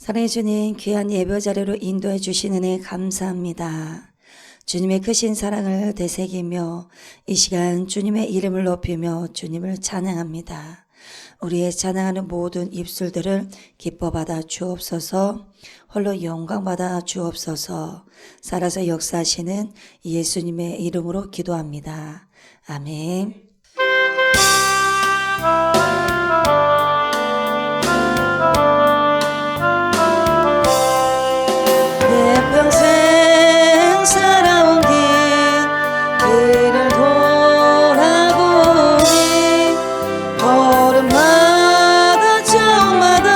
사랑해 주님, 귀한 예배 자리로 인도해 주신 은혜 감사합니다. 주님의 크신 사랑을 되새기며 이 시간 주님의 이름을 높이며 주님을 찬양합니다. 우리의 찬양하는 모든 입술들을 기뻐 받아 주옵소서. 홀로 영광 받아 주옵소서. 살아서 역사하시는 예수님의 이름으로 기도합니다. 아멘. 평생 살아온 길을 돌아보니 걸음마다 저마다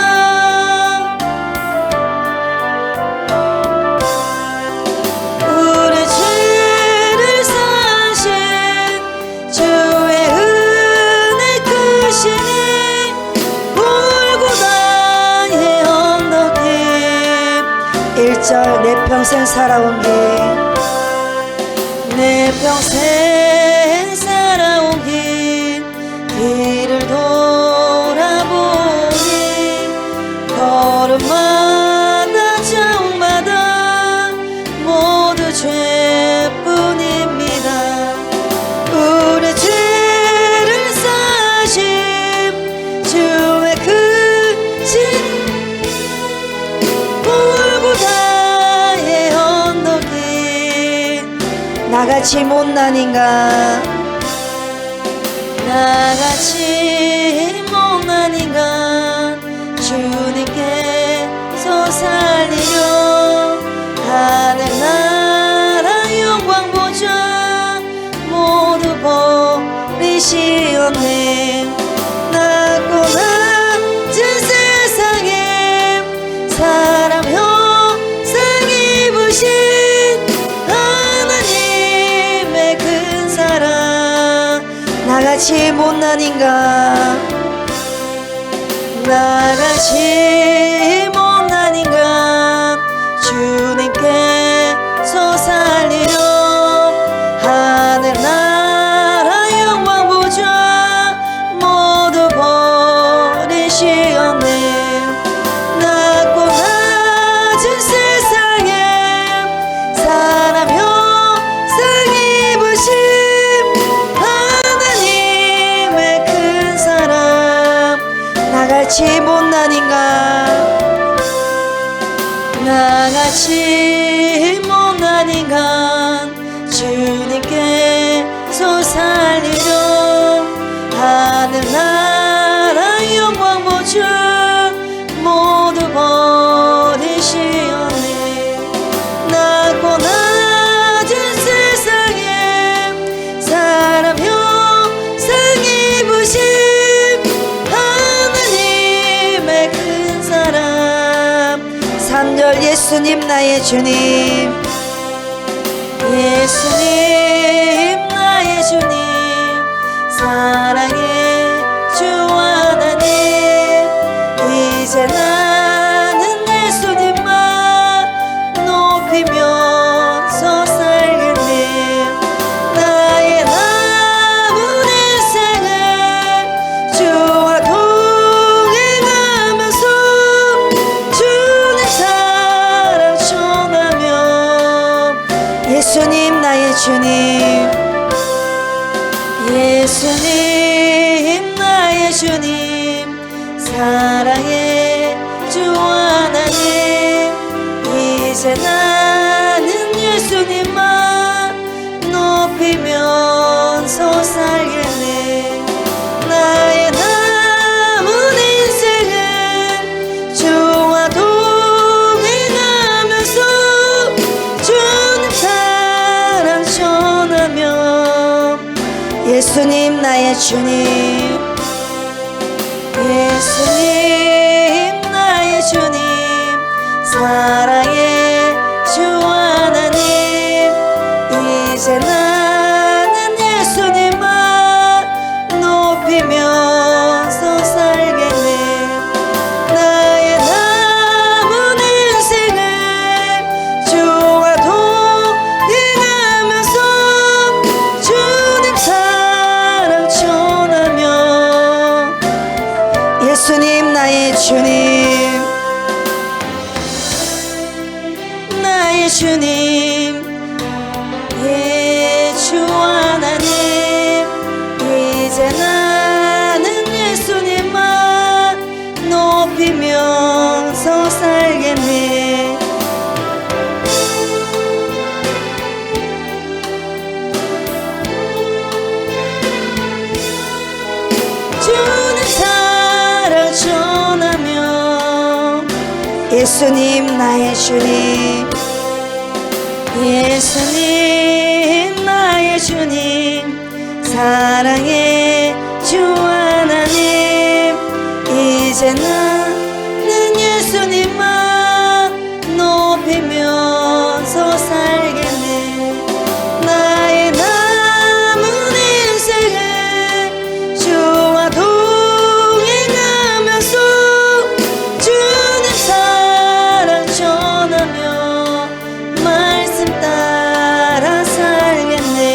우리 죄를 사신 주의 은혜 크시니 골고다의 언덕길 1절 내 평생 살아온 내 평생 살아온 길을 돌아보니 걸음마다 자옥마다 모두 죄뿐입니다. 우리 죄를 사신 주의 크신 골고다의 언덕길 나같이 못난 인간 주님께서 살리려 하늘나라 영광 보좌 모두 버리시었네. 낮고 낮은 세상에 사람 형상 입으신 하나님의 큰 사랑 나같이 못난 인간 주님께서 살리려 하늘나라 영광 보좌 모두 버리시었네. 낮고 낮은 세상에 사람 형상 입으신 하나님의 큰 사랑 나같이 못난 인간 주님께서 살리려 하늘나라 영광 보좌 모두 버리시었네. 낮고 낮은 세상에 사람 형상 입으신 하나님의 큰 사랑 3절 예수님 나의 주님 예수님 나의 주님 사랑의 주 하나님 이제 나는 예수님만 높이면서 살겠네. 나의 남은 인생을 주와 동행하면서 주님 사랑 전하며 예수님 나의 주님 예수님 나의 주님 사랑의 주 하나님 이제 나는 예수님만 높이면서 살겠네. 나의 남은 인생을 주와 동행하면서 주님 사랑 전하며 예수님 나의 주님 예수님 나의 주님 사랑의 주 하나님 이제 나는 예수님만 높이면서 살겠네. 나의 남은 인생을 주와 동행하면서 주님 사랑 전하며 주님 주 하나님 이제 나는 예수님만 높이면서 살겠네. 주는 사랑 전하며 예수님 나의 주님 예수님 나의 주님 사랑의 주 하나님 이제 나는 예수님만 높이면서 살겠네. 나의 남은 인생을 주와 동행하면서 주님 사랑 전하며 말씀 따라 살겠네.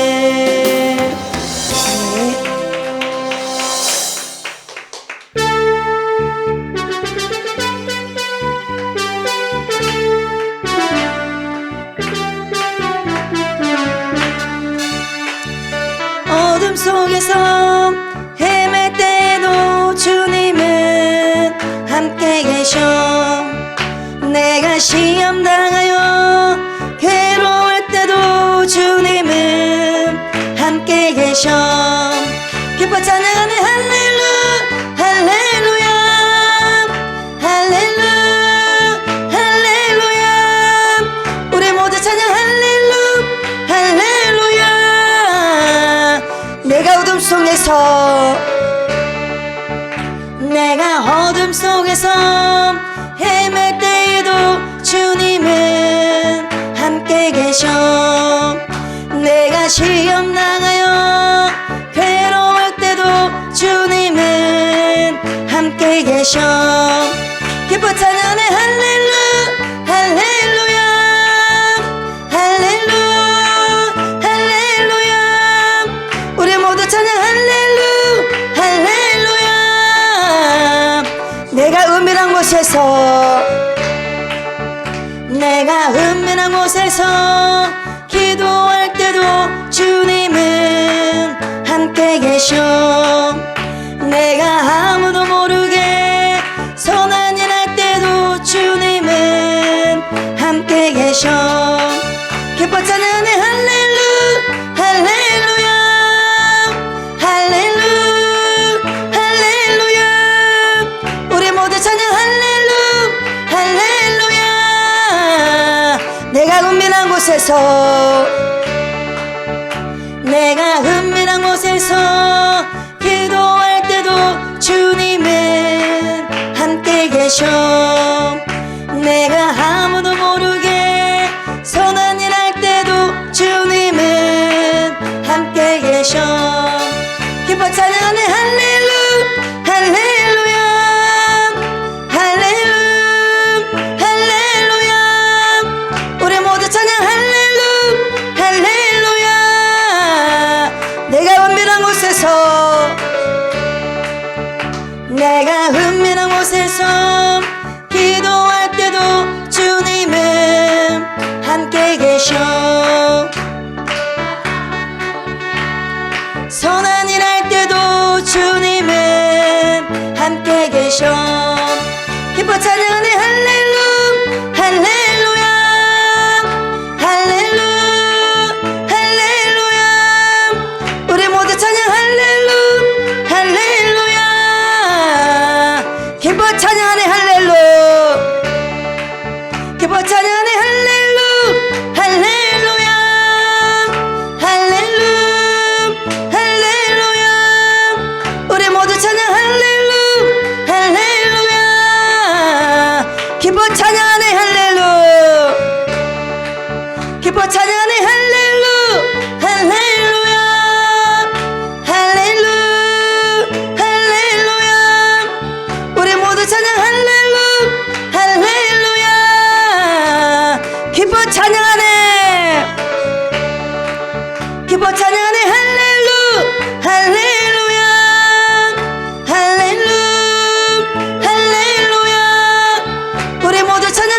어둠 속에서 헤맬 때에도 주님은 함께 계셔. 내가 시험 당하여 괴로울 때도 주님은 함께 계셔. 기뻐 찬양하네 할렐루 할렐루야 할렐루 할렐루야. 우리 모두 찬양 할렐루 할렐루야. 내가 어둠 속에서 헤맬 때에도 주님은 함께 계셔. 내가 시험 당하여 괴로울 때도 주님은 함께 계셔. 기뻐 찬양하네 할렐루 할렐루야 할렐루 할렐루야. 우리 모두 찬양 할렐루 할렐루야. 내가 은밀한 곳에서 기도할 때도 주님은 함께 계셔. 내가 아무도 모르게 선한 일 할 때도 주님은 함께 계셔. 기뻐 찬양하네 할렐루 할렐루야 할렐루 할렐루야. 우리 모두 찬양 할렐루 할렐루야. 내가 은밀한 곳에서 기도할 때도 주님은 함께 계셔. 내가 아무도 모르게 선한 일 할 때도 주님은 함께 계셔. 기뻐 찬양하네 할렐루 할렐루야 할렐루 할렐루야. 우리 모두 찬양 할렐루 할렐루야. 내가 은밀한 곳에서 기도할 때도 주님은 함께 계셔. 선한 일 할 때도 주님은 함께 계셔. 기뻐 찬양하네 할렐루 할렐루야 할렐루 할렐루야. 우리 모두 찬양 할렐루 할렐루야. 기뻐 찬양하네 할렐루 기뻐 찬양하네 할렐루 할렐루야 할렐루 할렐루야. 우리 모두 찬양 할렐루 할렐루야. 기뻐 찬양하네 할렐루 기뻐 찬양하네 할렐루 할렐루야 할렐루 할렐루야. 우리 모두 찬양 할렐루 할렐루야. 기뻐 찬양하네 기뻐 찬양하네 할렐루 할렐루야 할렐루 할렐루야. 우리 모두 찬양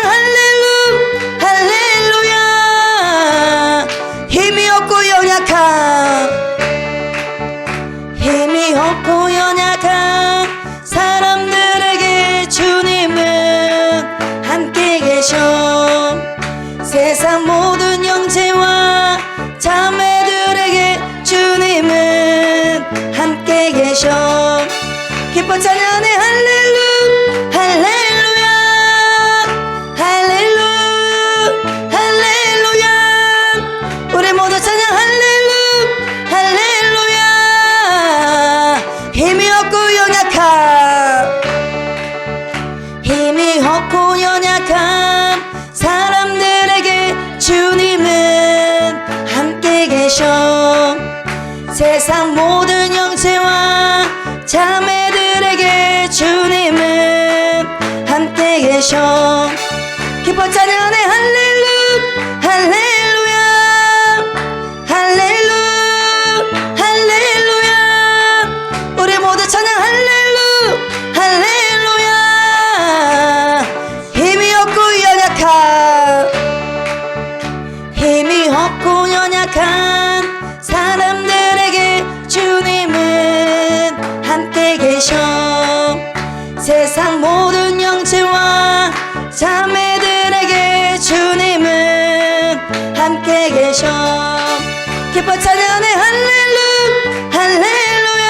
기뻐 찬양하네. 할렐루야 할렐루야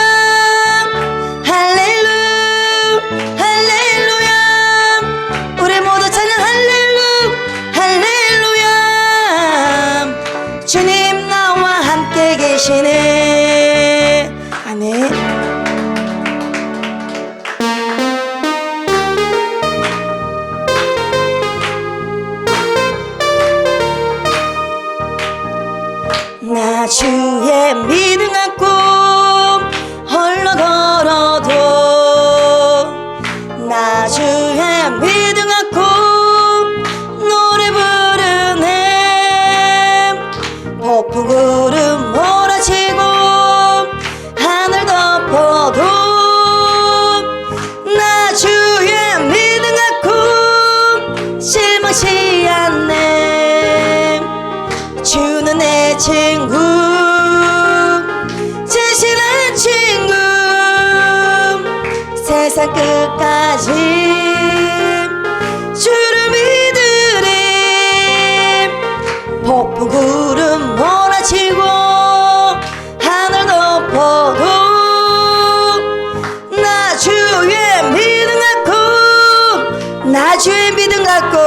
할렐루야 할렐루야. 우리 모두 찬양 할렐루야 할렐루야. 주님 나와 함께 계시네. 아멘. 나 주의 믿음 갖고 홀로 걸어도, 나 주의 믿음 갖고 노래 부르네. 폭풍 구름 몰아치고 하늘 덮어도 나 주의 믿음 갖고 실망치 않네. 주는 내 친구, 진실한 친구. 세상 끝까지 주를 믿으리. 폭풍 구름 몰아치고 하늘 덮어도 나 주의 믿음 갖고, 나 주의 믿음 갖고,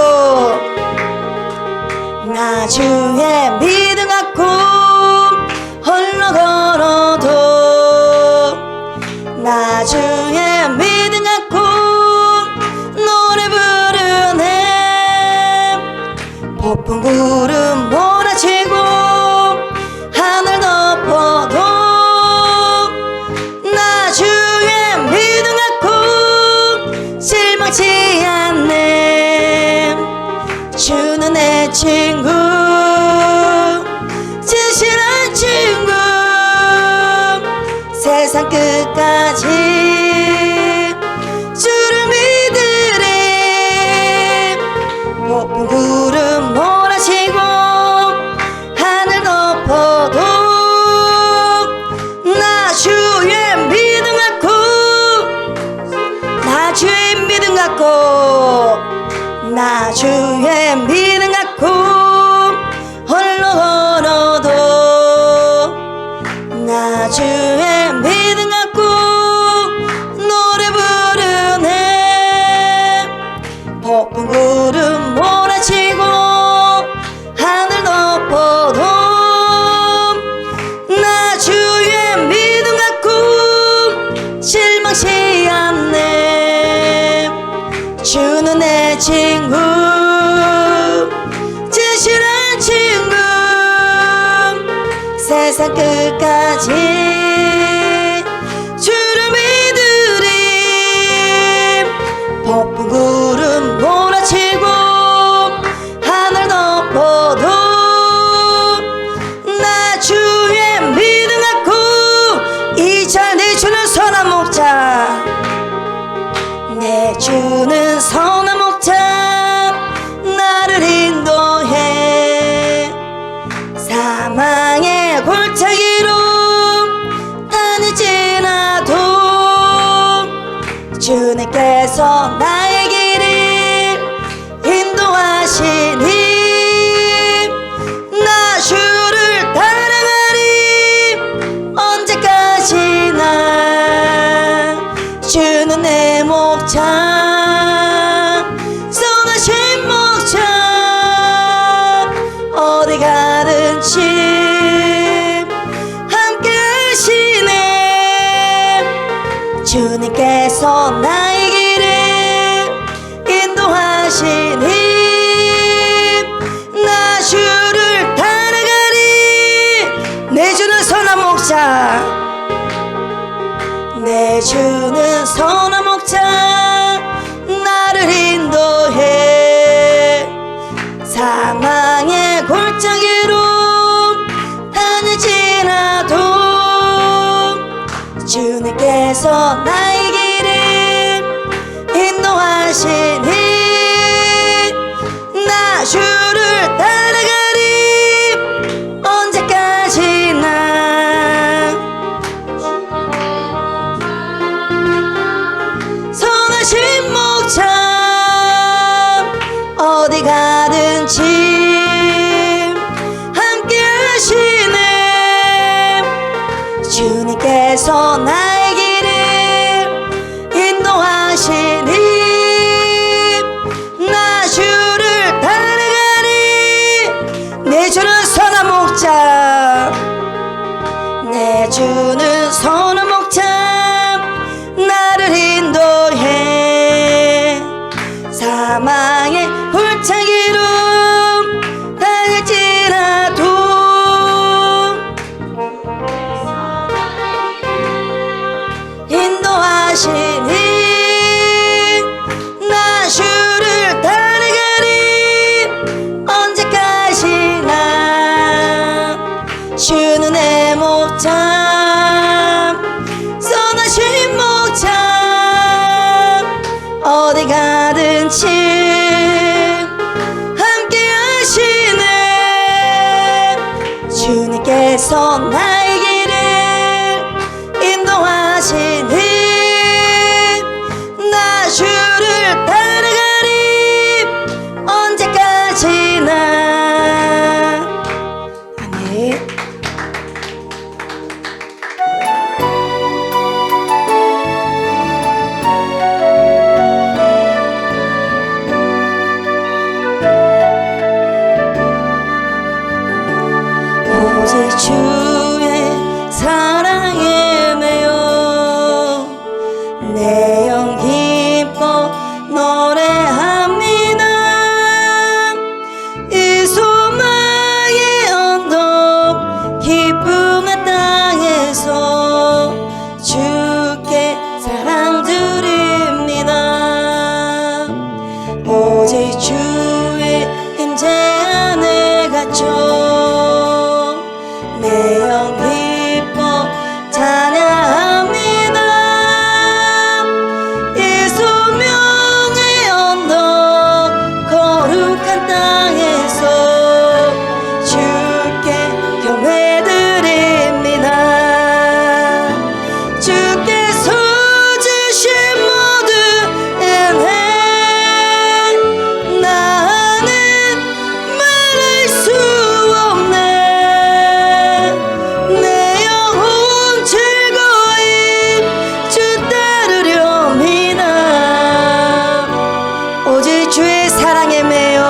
나 주의 믿음 갖고 홀로 걸어도, 나 주의 믿음 갖고 노래 부르네. 폭풍 구름 몰아치고 하늘 덮어도 나 주의 믿음 갖고 실망치 않네. 주는 내 친구, 진실한 친구. 세상 끝까지 주를 믿으리. 폭풍 구름 몰아치고 하늘 덮어도 나 주의 믿음 갖고, 나 주의 믿음 갖고, 나 주의 믿음 갖고 홀로 걸어도 나 주의 믿음 갖고 노래 부르네. 폭풍 구름 몰아치고 하늘 덮어도 나 주의 믿음 갖고 실망치 않네. 주는 내 친구, 진실한 친구. 세상 끝까지 주를 믿으리. 폭풍 구름 몰아치고 하늘 덮어도 나 주의 믿음 갖고 이 잘 내주는 선한 목자, 내주는 선한 목자 나를 인도해. 사망의 골짜기로 다니지나도 주님께서 나의 길을 인도하시니 나 주를 따라가리. 언제까지나 주는 내 목자, 선하신 목자. 어디 가든지 함께 하시네. 주님께서 나의 길을 인도하시니 나 주를 따라가리. 내주는 선한 목자, 내주는 선한 목자 나를 인도해. 사망의 골짜기로 다니지나도 주님께서 나의 길을 인도하시니 나 주를 따라가리. 언제까지나 선하신 목자. 어디 가든지 함께 하시네. 주께서 나의 길을 인도하시니 나 주를 따라가리. 내 주는 선한 목자, 내 주는 선한 목자, 나를 인도해. 사망의 골짜기로 당할지라도 인도하시니 나 주를 따라가리. 언제까지나 주는 내 목자, 선하신 목자, 어디 가든지 함께 하시네. 주님께서 나의 길을 인도하시니 나 주를 따라가리. 언제까지나. 아멘. 오직 주의 사랑에 매여 내 영 기뻐 노래합니다. 이 소망의 언덕 기쁨의 땅에서 주께 사랑 드립니다. 오직 주의 임재 안에 갇혀 내 영 기뻐 찬양합니다. 이 소명의 언덕 거룩한 땅에서 주께 경배드립니다. 주께서 주신 모든 은혜 나는 말할 수 없네. 내 영혼 즐거이 주 따르렵니다. 오직 주의 사랑에 매여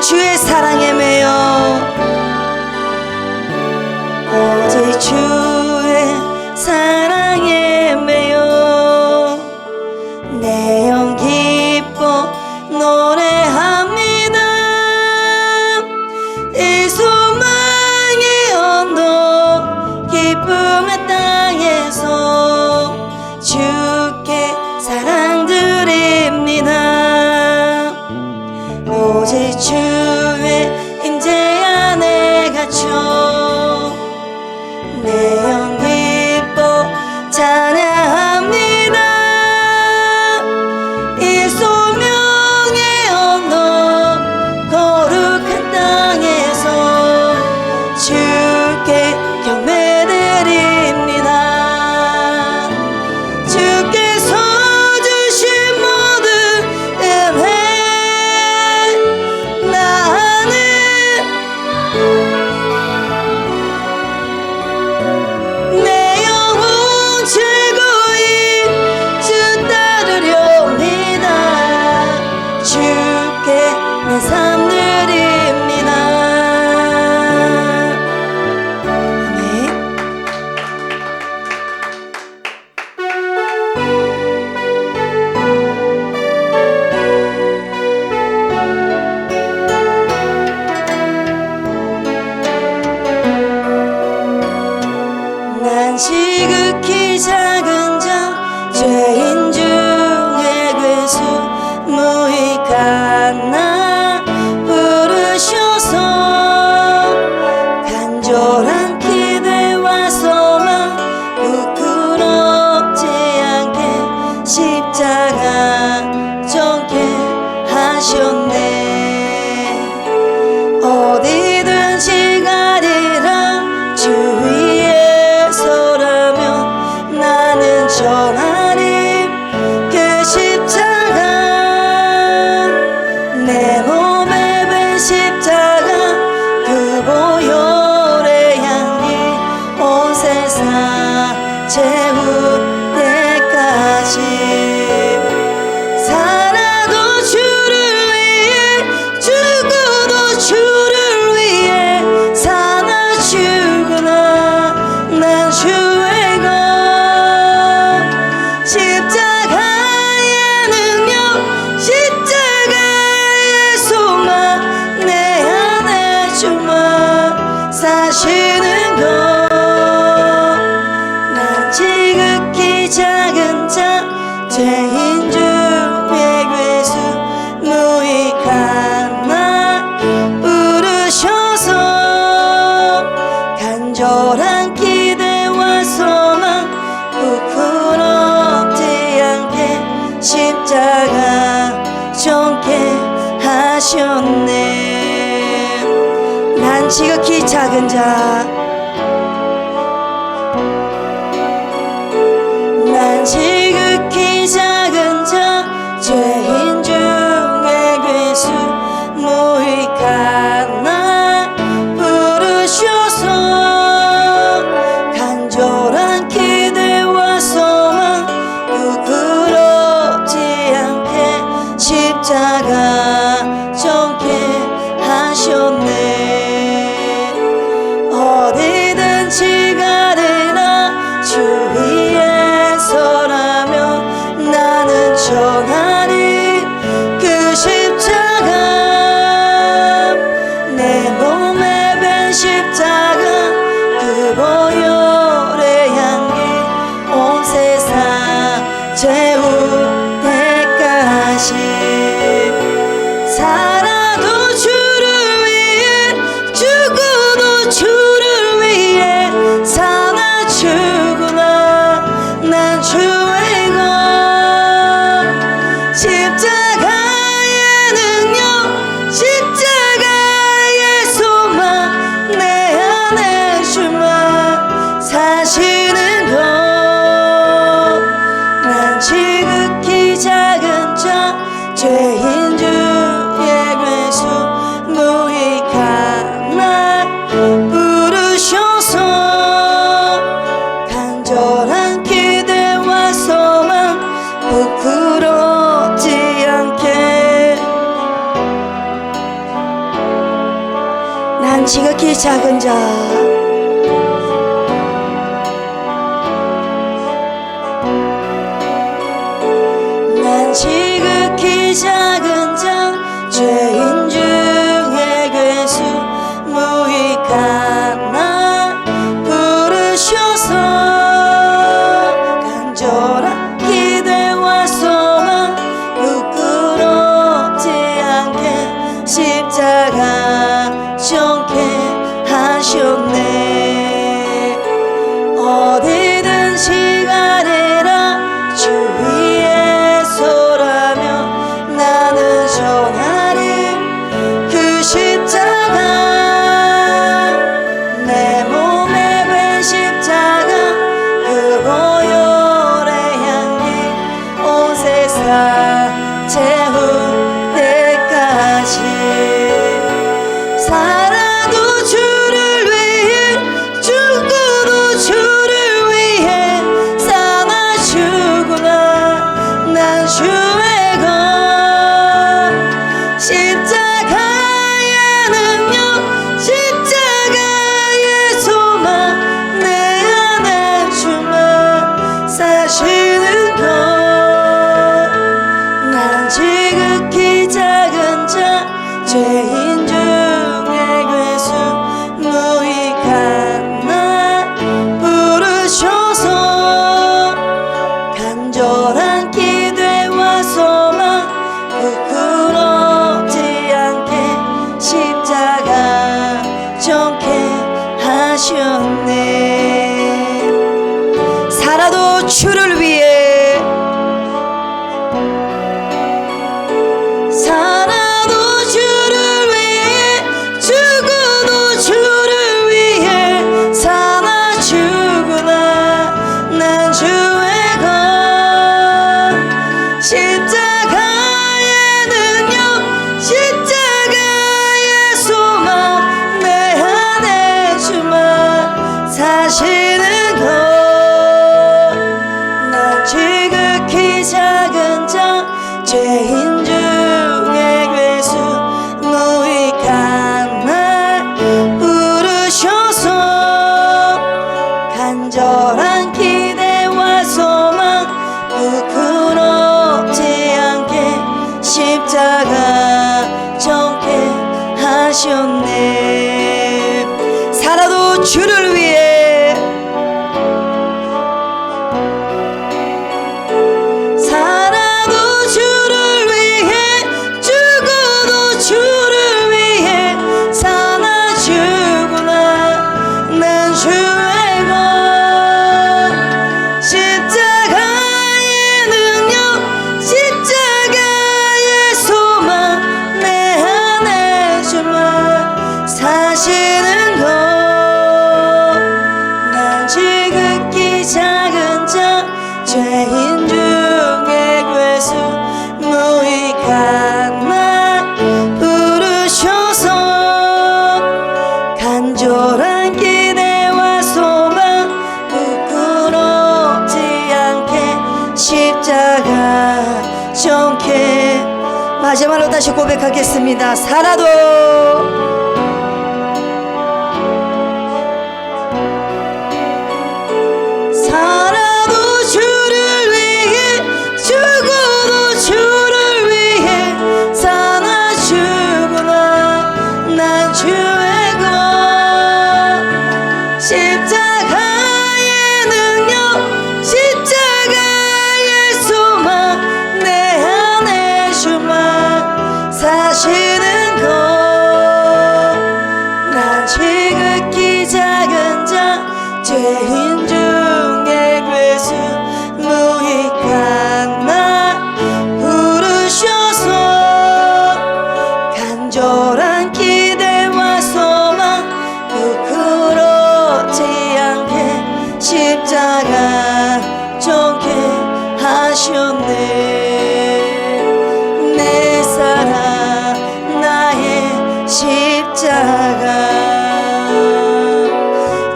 주의 사랑에 매여 오직 주의 사랑에 매여 내 영 기뻐 노래합니다. 이 소망의 언덕 기쁨의 땅에서 주께 사랑 드립니다. 오직 주의 임재 안에 갇혀 내 영 기뻐 찬양합니다. 이 소명의 언덕 거룩한 땅에서 주께 경배드립니다. 주께서 주신 모든 은혜 나는 내 영혼 최고인 주 따르렵니다. 주께 내 삶 드립니다. 아멘. 난 지극히 작은 자 죄인 중에 괴수 무익한 나 부르셔서 간절한 기대와 소망 부끄럽지 않게 십자가 져게 하셨네. 어디든지 가리라 주 위에 서라면 나는 전하리 그 십자가 내 몸에 밴 십자가 그 보혈의 향기 온 세상 채울 때까지 살아도 주를 위해 죽어도 주를 위해 사나 죽으나 난 주의 것 십자가의 능력 십자가의 소망 내 안에 주만 사시는 것 난 지극히 작은 자 죄인 중에 괴수 무익한 나 부르셔서 간절한 기대와 소망 부끄럽지 않게 십자가 져게 하셨네. 난 지극히 작은 자 난 지극히 작은 자 죄인 중에 괴수 무익한 나 부르셔서 간절한 기대와 소망 부끄럽지 않게 십자가 져게 하셨네. 어디든지 가리라 주 위에 서라면 나는 전하리 그 십자가 내 몸에 밴 십자가 그 보혈의 향기 온 세상 채울 때까지 살아도 주를 위해 죽어도 주를 위해 사나 죽으나 난 주의 것 십자가의 능력 십자가의 소망 내 안에 주만 사시는 것 난 지극히 작은 자 죄인 중에 괴수 무익한 나 부르셔서 간절한 기대와 소망 부끄럽지 않게 난 지극히 작은 자, 난 지극히 작은 자, 죄인 중에 괴수 무익한 나 부르셔서 간절한 기대와 소망 부끄럽지 않게 십자가 정케 하셨네. 어디든 시간이라 주 위에 서라면 나는 전하리 그 십자가, 내 몸에 밴 십자가 그 보혈의 향기 온 세상 채울 때까지 살아도 주를 위해 죽고도 주를 위해 사나 죽으나 난 주의 것 십자가의 능력 십자가의 소망 내 안에 주만 사시는 것. 난 지극히 작은 자 죄인 중에 괴수 무익한 나 부르셔서 간절한 기대와 소망 부끄럽지 않게 십자가 정케 하셨네. 살아도 주를 위해, 살아도 주를 위해 죽어도 주를 위해 사나 죽으나 난 주의 것 십자가의 능력 십자가의 소망 내 안에 주만 사시는 것. 난 지극히 작은 자 죄인 중에 괴수 무익한 날 부르셔서 간절한 기대와 소망 부끄럽지 않게 십자가 정케 하셨네. 살아도 주를 위해, 살아도 주를 위해 죽어도 주를 위해 사나 죽으나 난 주의 것 십자가의 능력 십자가의 소망 내 안에 주만 사시는 것. 난 지극히 작은 자 죄인 중에 괴수 무익한 나 부르셔서 간절한 기대와 소망 부끄럽지 않게 십자가 정케. 마지막으로 다시 고백하겠습니다. 살아도 살아도 주를 위해 죽어도 주를 위해 사나 죽으나 난 주의 것 십자가의 능력 십자가의 소망 내 안에 주만 사시는 것. 난 지극히 작은 자 죄인 중에 괴수 무익한 나 부르셔서 간절한 기대와 소망 부끄럽지 않게 십자가 정케 하셨네. 내 사랑 나의 십자가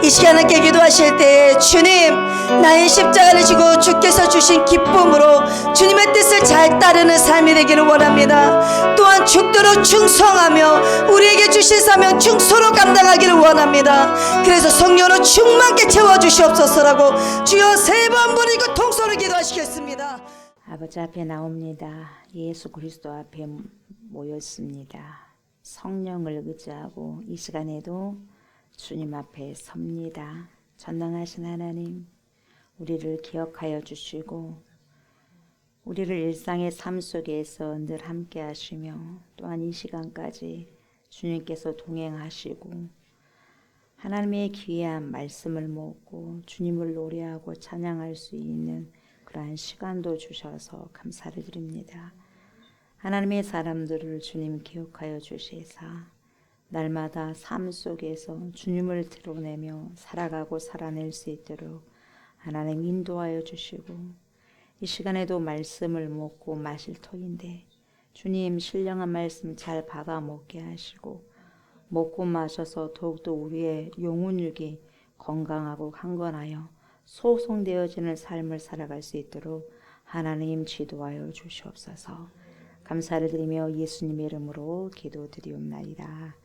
이 시간 함께 기도하실 때에 주님, 나의 십자가를 지고 주께서 주신 기쁨으로 주님의 뜻을 잘 따르는 삶이 되기를 원합니다. 또한 죽도록 충성하며 우리에게 주신 사명 충소로 감당하기를 원합니다. 그래서 성령으로 충만케 채워주시옵소서라고 주여 세 번 부르고 통소를 기도하시겠습니다. 아버지 앞에 나옵니다. 예수 그리스도 앞에 모였습니다. 성령을 의지하고 이 시간에도 주님 앞에 섭니다. 전능하신 하나님, 우리를 기억하여 주시고 우리를 일상의 삶 속에서 늘 함께 하시며 또한 이 시간까지 주님께서 동행하시고 하나님의 귀한 말씀을 먹고 주님을 노래하고 찬양할 수 있는 그러한 시간도 주셔서 감사를 드립니다. 하나님의 사람들을 주님 기억하여 주시사 날마다 삶 속에서 주님을 드러내며 살아가고 살아낼 수 있도록 하나님 인도하여 주시고 이 시간에도 말씀을 먹고 마실 터인데 주님 신령한 말씀 잘 받아 먹게 하시고 먹고 마셔서 더욱더 우리의 영혼육이 건강하고 강건하여 소송되어지는 삶을 살아갈 수 있도록 하나님 지도하여 주시옵소서. 감사를 드리며 예수님의 이름으로 기도드리옵나이다.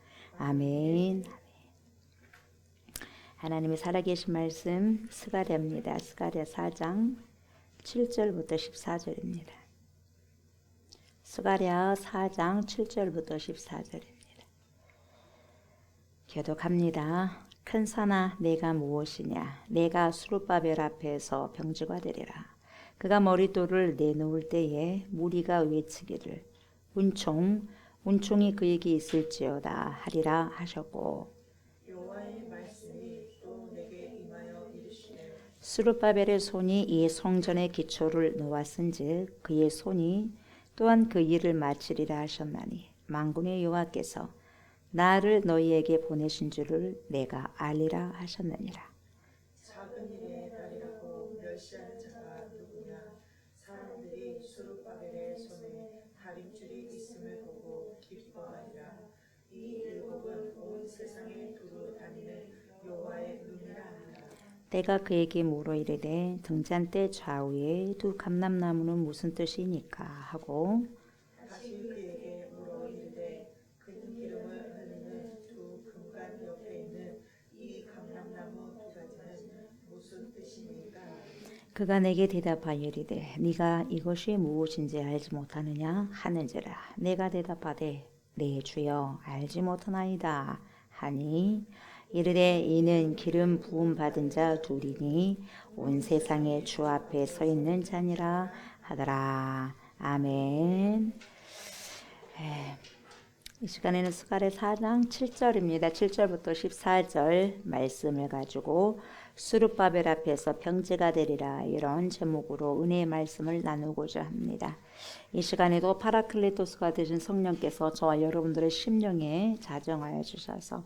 아멘. 하나님의 살아계신 말씀 스가랴입니다. 스가랴 4장 7절부터 14절입니다. 스가랴 4장 7절부터 14절입니다. 교독합니다. 큰 산아 내가 무엇이냐? 내가 수룹바벨 앞에서 병지가 되리라. 그가 머릿돌을 내놓을 때에 무리가 외치기를 운총이 그에게 있을지어다 하리라 하셨고 여호와의 말씀이 또 내게 임하여 이르시되 수룹바벨의 손이 이 성전의 기초를 놓았은즉 그의 손이 또한 그 일을 마치리라 하셨나니 만군의 여호와께서 나를 너희에게 보내신 줄을 내가 알리라 하셨느니라. 작은 일에 달이라고 멸시하는 자가 누구냐? 사람들이 수룹바벨의 손에 다림줄이 있음을 보고 기뻐하리라. 이 율곡은 온 세상에 두루 다니는 여호와의 눈이라 하니라. 때가 그에게 물어 이르되 등잔대 좌우에 두 감람나무는 무슨 뜻이니까 하고 다시 그에게 물어 이르되 큰 기름을 흘리는 두 금관 옆에 있는 이 감람나무 두 가지는 무슨 뜻입니까? 그가 내게 대답하여 이르되 네가 이것이 무엇인지 알지 못하느냐 하는지라. 내가 대답하되 네 주여 알지 못하나이다 하니 이르되 이는 기름 부음 받은 자 둘이니 온 세상에 주 앞에 서 있는 자니라 하더라. 아멘. 이 시간에는 스가랴 4장 7절입니다. 7절부터 14절 말씀을 가지고 수룹바벨 앞에서 병제가 되리라 이런 제목으로 은혜의 말씀을 나누고자 합니다. 이 시간에도 파라클레토스가 되신 성령께서 저와 여러분들의 심령에 자정하여 주셔서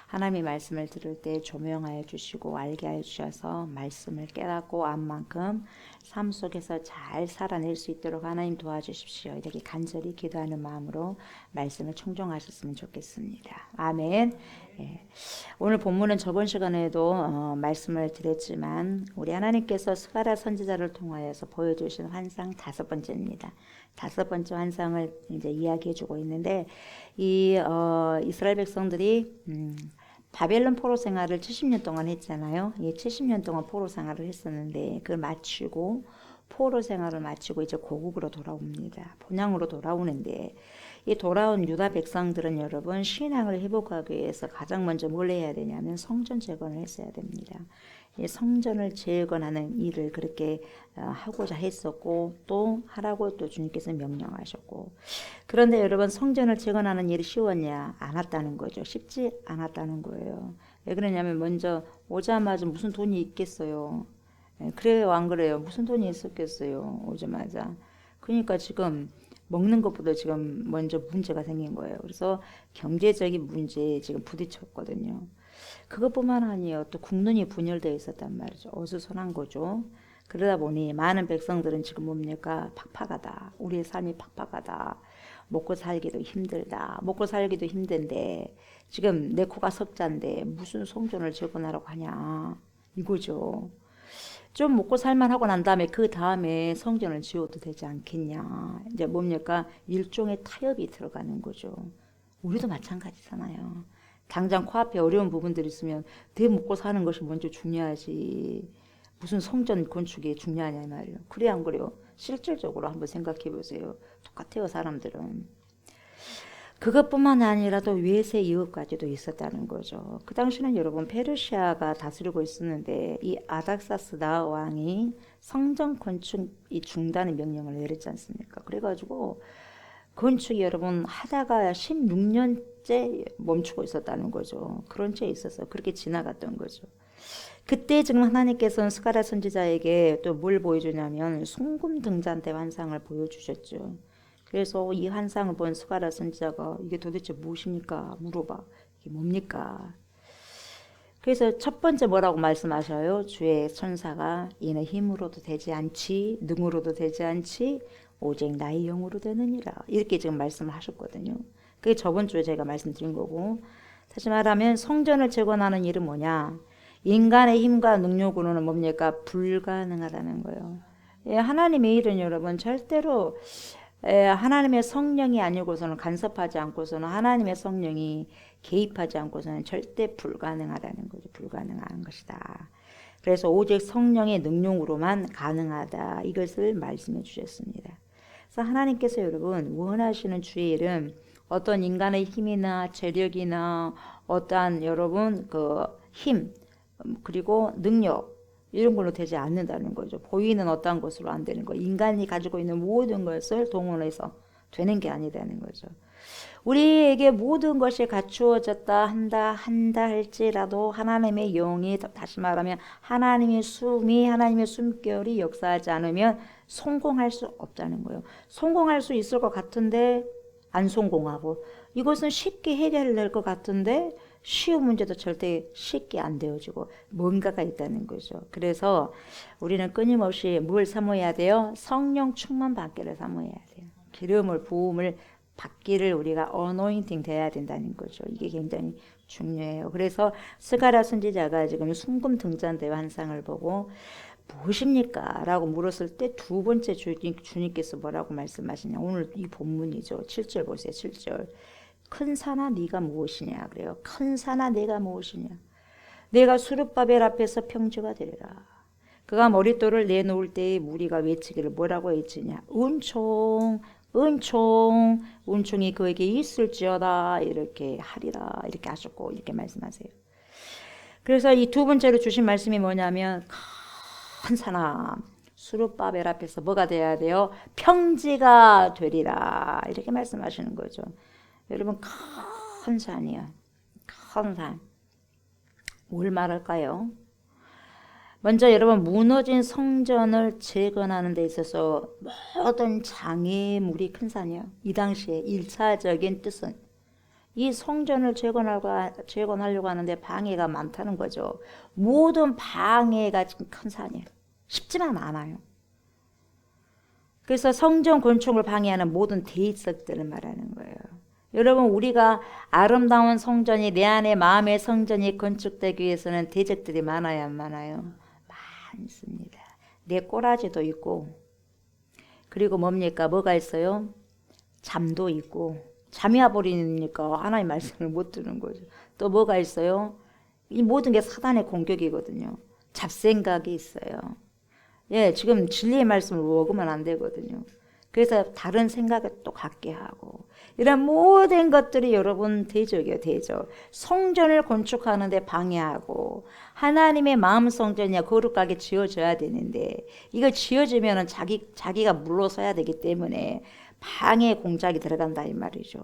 하나님의 말씀을 들을 때 조명하여 주시고 알게 하여 주셔서 말씀을 깨닫고 안 만큼 삶 속에서 잘 살아낼 수 있도록 하나님 도와주십시오. 이렇게 간절히 기도하는 마음으로 말씀을 청종하셨으면 좋겠습니다. 아멘. 예. 오늘 본문은 저번 시간에도 말씀을 드렸지만 우리 하나님께서 스가랴 선지자를 통하여서 보여주신 환상 5번째입니다. 5번째 환상을 이제 이야기해주고 있는데 이 이스라엘 백성들이 바벨론 포로 생활을 70년 동안 했잖아요. 이 70년 동안 포로 생활을 했었는데 그걸 마치고 포로 생활을 마치고 이제 고국으로 돌아옵니다. 본향으로 돌아오는데 이 돌아온 유다 백성들은 여러분 신앙을 회복하기 위해서 가장 먼저 뭘 해야 되냐면 성전 재건을 했어야 됩니다. 이 성전을 재건하는 일을 그렇게 하고자 했었고 또 하라고 또 주님께서 명령하셨고 그런데 여러분 성전을 재건하는 일이 쉬웠냐? 않았다는 거죠. 쉽지 않았다는 거예요. 왜 그러냐면 먼저 오자마자 무슨 돈이 있겠어요. 그래요 안 그래요? 무슨 돈이 있었겠어요. 오자마자. 그러니까 지금 먹는 것보다 지금 먼저 문제가 생긴 거예요. 그래서 경제적인 문제에 지금 부딪혔거든요. 그것뿐만 아니에요. 또 국론이 분열되어 있었단 말이죠. 어수선한 거죠. 그러다 보니 많은 백성들은 지금 뭡니까? 팍팍하다. 우리의 삶이 팍팍하다. 먹고 살기도 힘들다. 먹고 살기도 힘든데 지금 내 코가 석자인데 무슨 성전을 재건하라고 하냐 이거죠. 좀 먹고 살만하고 난 다음에 그 다음에 성전을 지어도 되지 않겠냐. 이제 뭡니까? 일종의 타협이 들어가는 거죠. 우리도 마찬가지잖아요. 당장 코앞에 어려운 부분들이 있으면 내 먹고 사는 것이 먼저 중요하지. 무슨 성전 건축이 중요하냐 말이에요. 그래 안 그래요? 실질적으로 한번 생각해 보세요. 똑같아요, 사람들은. 그것뿐만 아니라도 외세 유업까지도 있었다는 거죠. 그 당시는 여러분 페르시아가 다스리고 있었는데 이 아닥사스다 왕이 성전 건축이 중단의 명령을 내렸지 않습니까? 그래가지고 건축이 여러분 하다가 16년째 멈추고 있었다는 거죠. 그런 채 있었어요. 그렇게 지나갔던 거죠. 그때 지금 하나님께서는 스가랴 선지자에게 또 뭘 보여주냐면 순금 등잔대 환상을 보여주셨죠. 그래서 이 환상을 본 스가랴 선지자가 이게 도대체 무엇입니까? 물어봐. 이게 뭡니까? 그래서 첫 번째 뭐라고 말씀하셔요? 주의 천사가 이는 힘으로도 되지 않지 능으로도 되지 않지 오직 나의 영으로 되느니라. 이렇게 지금 말씀을 하셨거든요. 그게 저번 주에 제가 말씀드린 거고 다시 말하면 성전을 재건하는 일은 뭐냐? 인간의 힘과 능력으로는 뭡니까? 불가능하다는 거예요. 예, 하나님의 일은 여러분 절대로 하나님의 성령이 아니고서는 간섭하지 않고서는 하나님의 성령이 개입하지 않고서는 절대 불가능하다는 거죠. 불가능한 것이다. 그래서 오직 성령의 능력으로만 가능하다. 이것을 말씀해 주셨습니다. 그래서 하나님께서 여러분 원하시는 주의 일은 어떤 인간의 힘이나 재력이나 어떠한 여러분 그 힘 그리고 능력 이런 걸로 되지 않는다는 거죠. 보이는 어떠한 것으로 안 되는 거. 인간이 가지고 있는 모든 것을 동원해서 되는 게 아니다는 거죠. 우리에게 모든 것이 갖추어졌다 한다 할지라도 하나님의 영이 다시 말하면 하나님의 숨이 하나님의 숨결이 역사하지 않으면 성공할 수 없다는 거예요. 성공할 수 있을 것 같은데 안 성공하고 이것은 쉽게 해결될 것 같은데 쉬운 문제도 절대 쉽게 안 되어지고 뭔가가 있다는 거죠. 그래서 우리는 끊임없이 뭘 사모해야 돼요? 성령 충만 받기를 사모해야 돼요. 기름을 부음을 받기를 우리가 어노인팅 돼야 된다는 거죠. 이게 굉장히 중요해요. 그래서 스가랴 선지자가 지금 순금 등잔대 환상을 보고 무엇입니까? 라고 물었을 때 두 번째 주님께서 뭐라고 말씀하시냐. 오늘 이 본문이죠. 7절 보세요. 7절. 큰 산아 네가 무엇이냐 그래요. 큰 산아 내가 무엇이냐. 내가 수르바벨 앞에서 평지가 되리라. 그가 머릿돌을 내놓을 때에 무리가 외치기를 뭐라고 외치냐. 은총 은총 은총이 그에게 있을지어다 이렇게 하리라 이렇게 하셨고 이렇게 말씀하세요. 그래서 이 두 번째로 주신 말씀이 뭐냐면 큰 산아 수르바벨 앞에서 뭐가 돼야 돼요? 평지가 되리라 이렇게 말씀하시는 거죠. 여러분 큰 산이요. 큰 산. 뭘 말할까요? 먼저 여러분 무너진 성전을 재건하는 데 있어서 모든 장애물이 큰 산이요. 이 당시에 1차적인 뜻은 이 성전을 재건하려고 하는데 방해가 많다는 거죠. 모든 방해가 지금 큰 산이에요. 쉽지만 않아요. 그래서 성전 건축을 방해하는 모든 대적들을 말하는 거예요. 여러분 우리가 아름다운 성전이 내 안에 마음의 성전이 건축되기 위해서는 대적들이 많아요 안 많아요? 많습니다. 내 꼬라지도 있고 그리고 뭡니까? 뭐가 있어요? 잠도 있고 잠이 와버리니까 하나님의 말씀을 못 듣는 거죠. 또 뭐가 있어요? 이 모든 게 사단의 공격이거든요. 잡생각이 있어요. 예, 지금 진리의 말씀을 먹으면 안 되거든요. 그래서 다른 생각을 또 갖게 하고 이런 모든 것들이 여러분 대적이에요. 대적. 성전을 건축하는데 방해하고 하나님의 마음 성전이야 거룩하게 지어져야 되는데 이거 지어지면 자기가 물러서야 되기 때문에 방해 공작이 들어간다 이 말이죠.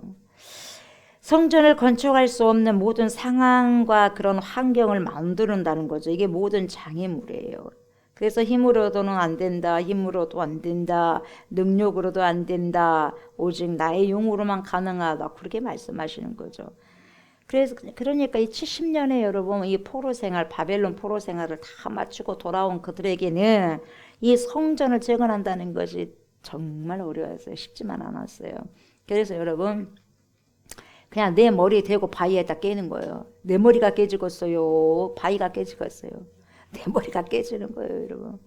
성전을 건축할 수 없는 모든 상황과 그런 환경을 만드는다는 거죠. 이게 모든 장애물이에요. 그래서 힘으로도는 안 된다. 힘으로도 안 된다. 능력으로도 안 된다. 오직 나의 영으로만 가능하다. 그렇게 말씀하시는 거죠. 그러니까 이 70년에 여러분 이 포로 생활, 바벨론 포로 생활을 다 마치고 돌아온 그들에게는 이 성전을 재건한다는 것이 정말 어려웠어요. 쉽지만 않았어요. 그래서 여러분 그냥 내 머리에 대고 바위에다 깨는 거예요. 내 머리가 깨지겠어요. 바위가 깨지겠어요. 내 머리가 깨지는 거예요, 여러분.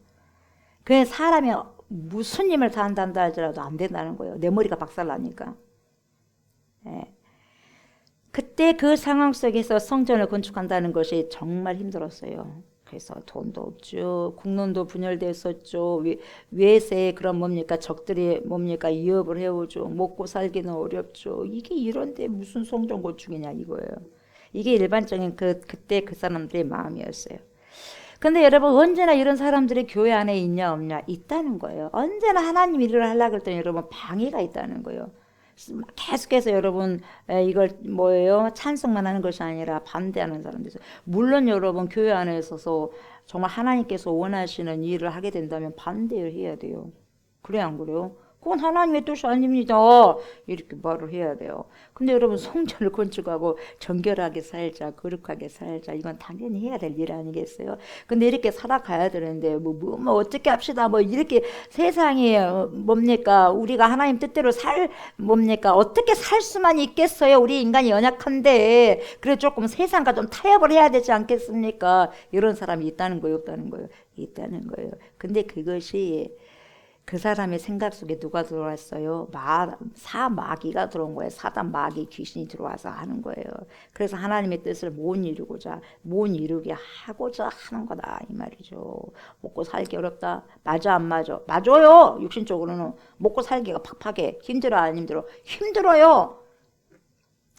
그냥 사람이 무슨 힘을 다한다 할지라도 안 된다는 거예요. 내 머리가 박살나니까. 예. 그때 그 상황 속에서 성전을 건축한다는 것이 정말 힘들었어요. 그래서 돈도 없죠. 국론도 분열됐었죠. 외세에 그런 뭡니까 적들이 뭡니까 위협을 해오죠. 먹고 살기는 어렵죠. 이게 이런데 무슨 성전 건축이냐 이거예요. 이게 일반적인 그때 그 사람들의 마음이었어요. 근데 여러분 언제나 이런 사람들이 교회 안에 있냐 없냐 있다는 거예요. 언제나 하나님 일을 하려고 할 때는 여러분 방해가 있다는 거예요. 계속해서 여러분 이걸 뭐예요? 찬성만 하는 것이 아니라 반대하는 사람들 있어요. 물론 여러분 교회 안에 있어서 정말 하나님께서 원하시는 일을 하게 된다면 반대를 해야 돼요. 그래 안 그래요? 그건 하나님의 뜻이 아닙니다. 이렇게 말을 해야 돼요. 근데 여러분 성전을 건축하고 정결하게 살자, 거룩하게 살자 이건 당연히 해야 될 일 아니겠어요? 근데 이렇게 살아가야 되는데 뭐 어떻게 합시다 뭐 이렇게 세상에 뭡니까 우리가 하나님 뜻대로 뭡니까 어떻게 살 수만 있겠어요? 우리 인간이 연약한데 그래 조금 세상과 좀 타협을 해야 되지 않겠습니까? 이런 사람이 있다는 거예요, 없다는 거예요? 있다는 거예요. 근데 그것이 그 사람의 생각 속에 누가 들어왔어요? 사마귀가 들어온 거예요. 사단 마귀 귀신이 들어와서 하는 거예요. 그래서 하나님의 뜻을 못 이루게 하고자 하는 거다 이 말이죠. 먹고 살기 어렵다. 맞아 안 맞아? 맞아요. 육신적으로는 먹고 살기가 팍팍해. 힘들어 안 힘들어? 힘들어요.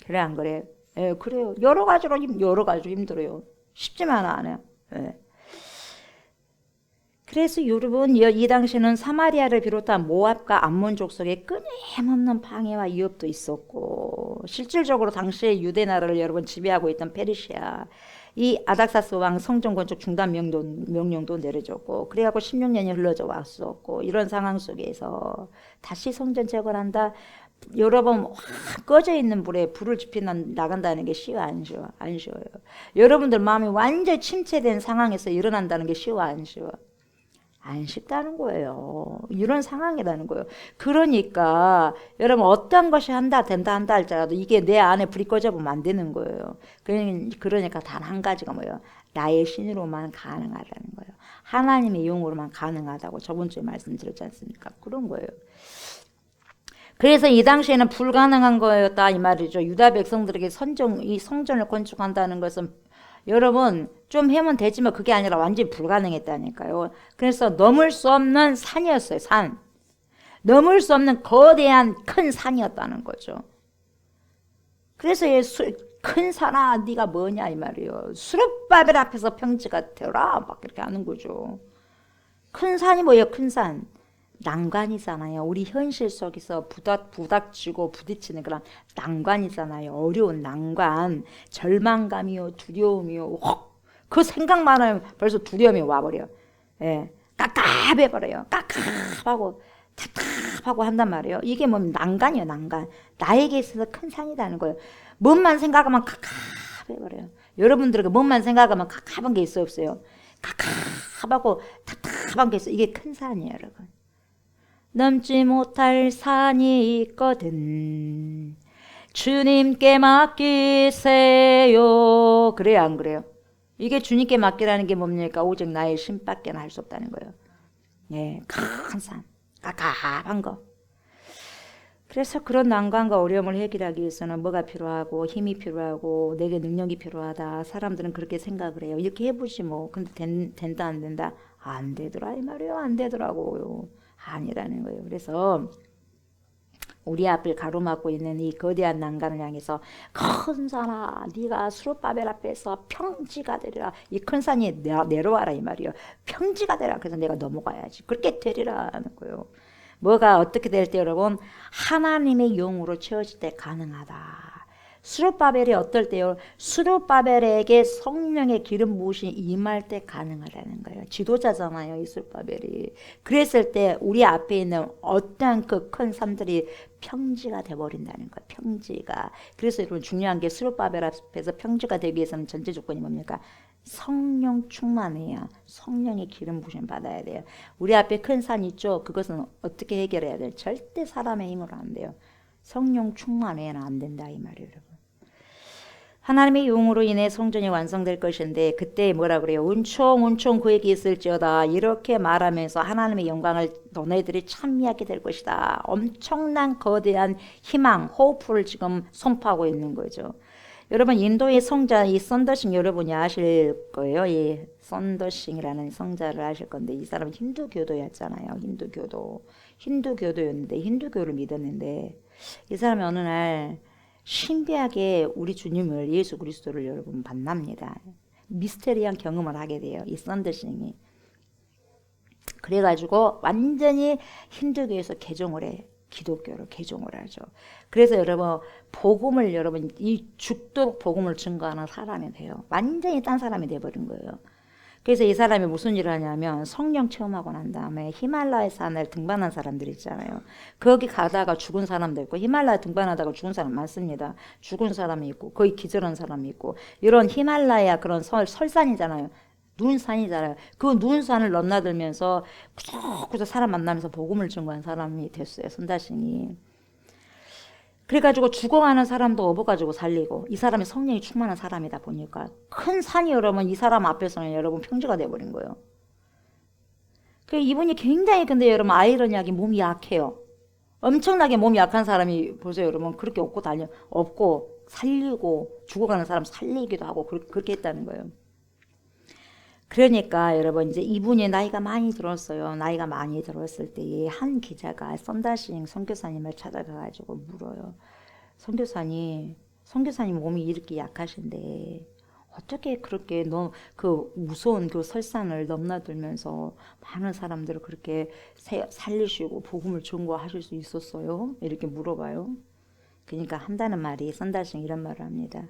그래 안 그래? 예, 그래요. 여러 가지로 힘들어요. 쉽지만 않아요. 예. 그래서 여러분 이 당시에는 사마리아를 비롯한 모압과 암몬 족속의 끊임없는 방해와 위협도 있었고 실질적으로 당시에 유대 나라를 여러분 지배하고 있던 페르시아 이 아닥사스 왕 성전 건축 중단 명령도 내려졌고 그래갖고 16년이 흘러져 왔었고 이런 상황 속에서 다시 성전 재건한다. 여러분 꺼져 있는 불에 불을 지피 나간다는 게 안 쉬워요. 여러분들 마음이 완전히 침체된 상황에서 일어난다는 게 안 쉬워. 안 쉽다는 거예요. 이런 상황이라는 거예요. 그러니까 여러분 어떤 것이 된다 할지라도 이게 내 안에 불이 꺼져보면 안 되는 거예요. 그러니까 단 한 가지가 뭐예요? 나의 신으로만 가능하다는 거예요. 하나님의 용으로만 가능하다고 저번 주에 말씀드렸지 않습니까? 그런 거예요. 그래서 이 당시에는 불가능한 거였다 이 말이죠. 유다 백성들에게 이 성전을 건축한다는 것은 여러분 좀 하면 되지만 그게 아니라 완전히 불가능했다니까요. 그래서 넘을 수 없는 산이었어요. 산. 넘을 수 없는 거대한 큰 산이었다는 거죠. 그래서 큰 산아 네가 뭐냐 이 말이에요. 수룹바벨 앞에서 평지가 되라 막 그렇게 하는 거죠. 큰 산이 뭐예요? 큰 산. 난관이잖아요. 우리 현실 속에서 부닥치고 부딪히는 그런 난관이잖아요. 어려운 난관, 절망감이요, 두려움이요. 그 생각만 하면 벌써 두려움이 와버려. 예, 깝깝해버려요. 깝깝하고 답답하고 한단 말이에요. 이게 뭐 난관이에요, 난관. 나에게 있어서 큰 산이라는 거예요. 뭔만 생각하면 깝깝해버려요. 여러분들에게 뭔만 생각하면 깝깝한 게 있어 없어요? 깝깝하고 답답한 게 있어. 이게 큰 산이에요, 여러분. 넘지 못할 산이 있거든 주님께 맡기세요. 그래요 안 그래요? 이게 주님께 맡기라는 게 뭡니까? 오직 나의 신밖에 할 수 없다는 거예요. 예, 큰 산, 깝깝한 거. 그래서 그런 난관과 어려움을 해결하기 위해서는 뭐가 필요하고 힘이 필요하고 내게 능력이 필요하다. 사람들은 그렇게 생각을 해요. 이렇게 해보지 뭐. 근데 된다 안 된다? 안 되더라 이 말이에요. 안 되더라고요. 아니라는 거예요. 그래서 우리 앞을 가로막고 있는 이 거대한 난간을 향해서 큰 산아 네가 수룹바벨 앞에서 평지가 되리라. 이 큰 산이 내려와라 이 말이에요. 평지가 되라. 그래서 내가 넘어가야지. 그렇게 되리라는 거예요. 뭐가 어떻게 될 때 여러분 하나님의 용으로 채워질 때 가능하다. 수룹바벨이 어떨 때요? 수룹바벨에게 성령의 기름 부으심이 임할 때 가능하다는 거예요. 지도자잖아요, 이 수룹바벨이. 그랬을 때 우리 앞에 있는 어떠한 그 큰 산들이 평지가 돼버린다는 거예요. 평지가. 그래서 여러분 중요한 게 수룹바벨 앞에서 평지가 되기 위해서는 전제 조건이 뭡니까? 성령 충만해야 성령의 기름 부으심 받아야 돼요. 우리 앞에 큰 산 있죠? 그것은 어떻게 해결해야 돼요? 절대 사람의 힘으로 안 돼요. 성령 충만해야는 안 된다 이 말이에요, 여러분. 하나님의 용으로 인해 성전이 완성될 것인데 그때 뭐라 그래요? 은총 그에게 있을지어다 이렇게 말하면서 하나님의 영광을 너네들이 찬미하게 될 것이다. 엄청난 거대한 희망, 호프를 지금 선포하고 있는 거죠. 여러분 인도의 성자 이 선더싱 여러분이 아실 거예요. 이 선더싱이라는 성자를 아실 건데 이 사람은 힌두교도였잖아요. 힌두교도였는데 힌두교를 믿었는데 이 사람이 어느 날 신비하게 우리 주님을 예수 그리스도를 여러분 만납니다. 미스테리한 경험을 하게 돼요. 이 선더싱이. 그래가지고 완전히 힌두교에서 개종을 해. 기독교로 개종을 하죠. 그래서 여러분 복음을 여러분 이 죽도록 복음을 증거하는 사람이 돼요. 완전히 딴 사람이 돼버린 거예요. 그래서 이 사람이 무슨 일을 하냐면 성령 체험하고 난 다음에 히말라야 산을 등반한 사람들 있잖아요. 거기 가다가 죽은 사람도 있고 히말라야 등반하다가 죽은 사람 많습니다. 죽은 사람이 있고 거의 기절한 사람이 있고 이런 히말라야 그런 설산이잖아요. 눈산이잖아요. 그 눈산을 넘나들면서 구석구석 사람 만나면서 복음을 증거한 사람이 됐어요. 선다싱이. 그래가지고 죽어가는 사람도 업어가지고 살리고 이 사람이 성령이 충만한 사람이다 보니까 큰 산이 여러분 이 사람 앞에서는 여러분 평지가 돼버린 거예요. 그 이분이 굉장히 근데 여러분 아이러니하게 몸이 약해요. 엄청나게 몸이 약한 사람이 보세요 여러분 그렇게 업고 살리고 죽어가는 사람 살리기도 하고 그렇게 했다는 거예요. 그러니까 여러분 이제 이분이 나이가 많이 들었어요. 나이가 많이 들었을 때에 한 기자가 선다싱 선교사님을 찾아가가지고 물어요. 선교사님 몸이 이렇게 약하신데 어떻게 그렇게 그 무서운 그 설산을 넘나들면서 많은 사람들을 그렇게 살리시고 복음을 증거하실 수 있었어요? 이렇게 물어봐요. 그러니까 한다는 말이 선다싱 이런 말을 합니다.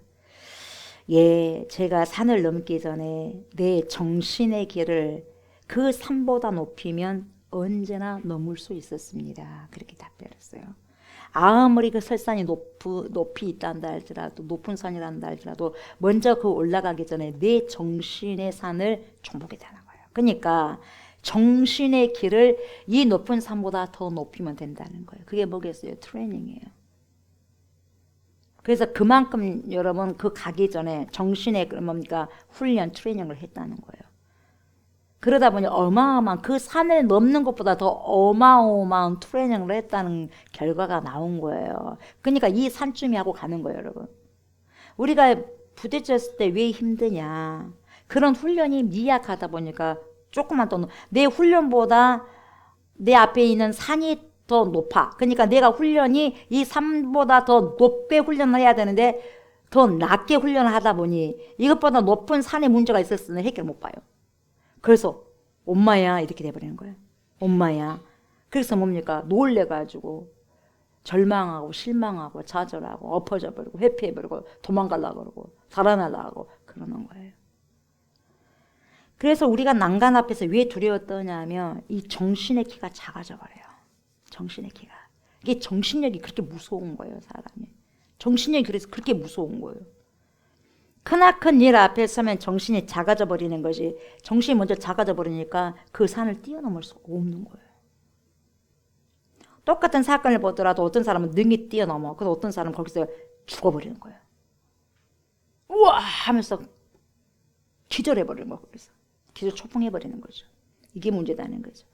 예, 제가 산을 넘기 전에 내 정신의 길을 그 산보다 높이면 언제나 넘을 수 있었습니다. 그렇게 답변했어요. 아무리 그 설산이 높이 있단다 할지라도 높은 산이란다 할지라도 먼저 그 올라가기 전에 내 정신의 산을 정복해야 되는 거예요. 그러니까 정신의 길을 이 높은 산보다 더 높이면 된다는 거예요. 그게 뭐겠어요? 트레이닝이에요. 그래서 그만큼 여러분 그 가기 전에 정신의 뭡니까 훈련 트레이닝을 했다는 거예요. 그러다 보니 어마어마한 그 산을 넘는 것보다 더 어마어마한 트레이닝을 했다는 결과가 나온 거예요. 그러니까 이 산쯤이 하고 가는 거예요, 여러분. 우리가 부딪혔을 때 왜 힘드냐? 그런 훈련이 미약하다 보니까 조금만 더 내 훈련보다 내 앞에 있는 산이 더 높아. 그러니까 내가 훈련이 이 산보다 더 높게 훈련을 해야 되는데 더 낮게 훈련을 하다 보니 이것보다 높은 산에 문제가 있었으면 해결 못 봐요. 그래서 엄마야 이렇게 돼버리는 거예요. 엄마야. 그래서 뭡니까? 놀래가지고 절망하고 실망하고 좌절하고 엎어져버리고 회피해버리고 도망가려고 그러고 살아나려고 그러는 거예요. 그래서 우리가 난간 앞에서 왜 두려워 떠냐면 이 정신의 키가 작아져 버려요. 정신의 키가. 이게 정신력이 그렇게 무서운 거예요, 사람이. 정신력이 그래서 그렇게 무서운 거예요. 크나큰 일 앞에 서면 정신이 작아져 버리는 것이 정신이 먼저 작아져 버리니까 그 산을 뛰어넘을 수가 없는 거예요. 똑같은 사건을 보더라도 어떤 사람은 능히 뛰어넘어. 그래서 어떤 사람은 거기서 죽어버리는 거예요. 우와 하면서 기절해버리는 거예요. 거기서. 기절 초풍해버리는 거죠. 이게 문제다는 거죠.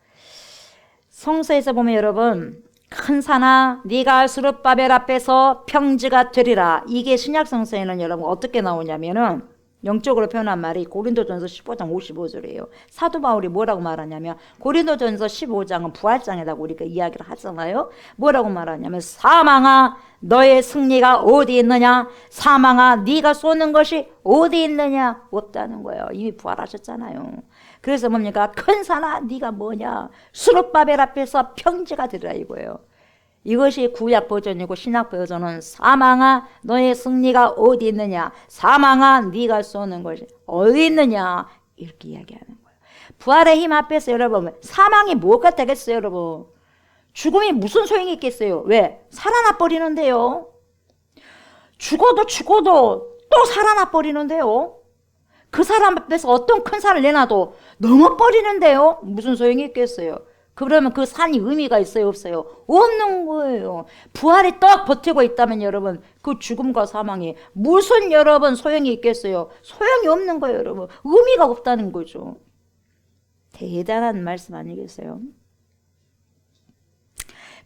성서에서 보면 여러분 큰 산아 네가 스룹바벨 앞에서 평지가 되리라. 이게 신약 성서에는 여러분 어떻게 나오냐면은 영적으로 표현한 말이 고린도전서 15장 55절이에요. 사도 바울이 뭐라고 말하냐면 고린도전서 15장은 부활장이라고 우리가 이야기를 하잖아요. 뭐라고 말하냐면 사망아 너의 승리가 어디 있느냐? 사망아 네가 쏘는 것이 어디 있느냐? 없다는 거예요. 이미 부활하셨잖아요. 그래서 뭡니까? 큰 산아 네가 뭐냐? 스룹바벨 앞에서 평지가 되리라 이거예요. 이것이 구약 버전이고 신약 버전은 사망아 너의 승리가 어디 있느냐? 사망아 네가 쏘는 것이 어디 있느냐? 이렇게 이야기하는 거예요. 부활의 힘 앞에서 여러분 사망이 뭐가 되겠어요 여러분? 죽음이 무슨 소용이 있겠어요? 왜? 살아나 버리는데요. 죽어도 또 살아나 버리는데요. 그 사람 앞에서 어떤 큰 산을 내놔도 넘어버리는데요. 무슨 소용이 있겠어요? 그러면 그 산이 의미가 있어요, 없어요? 없는 거예요. 부활이 딱 버티고 있다면 여러분, 그 죽음과 사망이 무슨 여러분 소용이 있겠어요? 소용이 없는 거예요, 여러분. 의미가 없다는 거죠. 대단한 말씀 아니겠어요?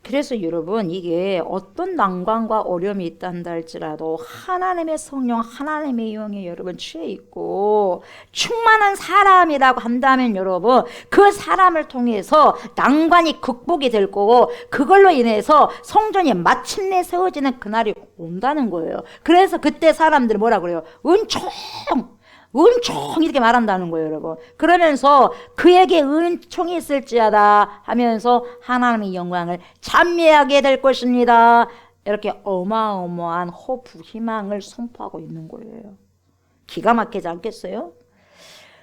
그래서 여러분, 이게 어떤 난관과 어려움이 있단다 할지라도 하나님의 성령, 하나님의 영에 여러분 취해 있고 충만한 사람이라고 한다면 여러분, 그 사람을 통해서 난관이 극복이 될 거고 그걸로 인해서 성전이 마침내 세워지는 그날이 온다는 거예요. 그래서 그때 사람들이 뭐라 그래요? 은총 이렇게 말한다는 거예요, 여러분. 그러면서 그에게 은총이 있을지어다 하면서 하나님의 영광을 찬미하게 될 것입니다. 이렇게 어마어마한 호프, 희망을 선포하고 있는 거예요. 기가 막히지 않겠어요?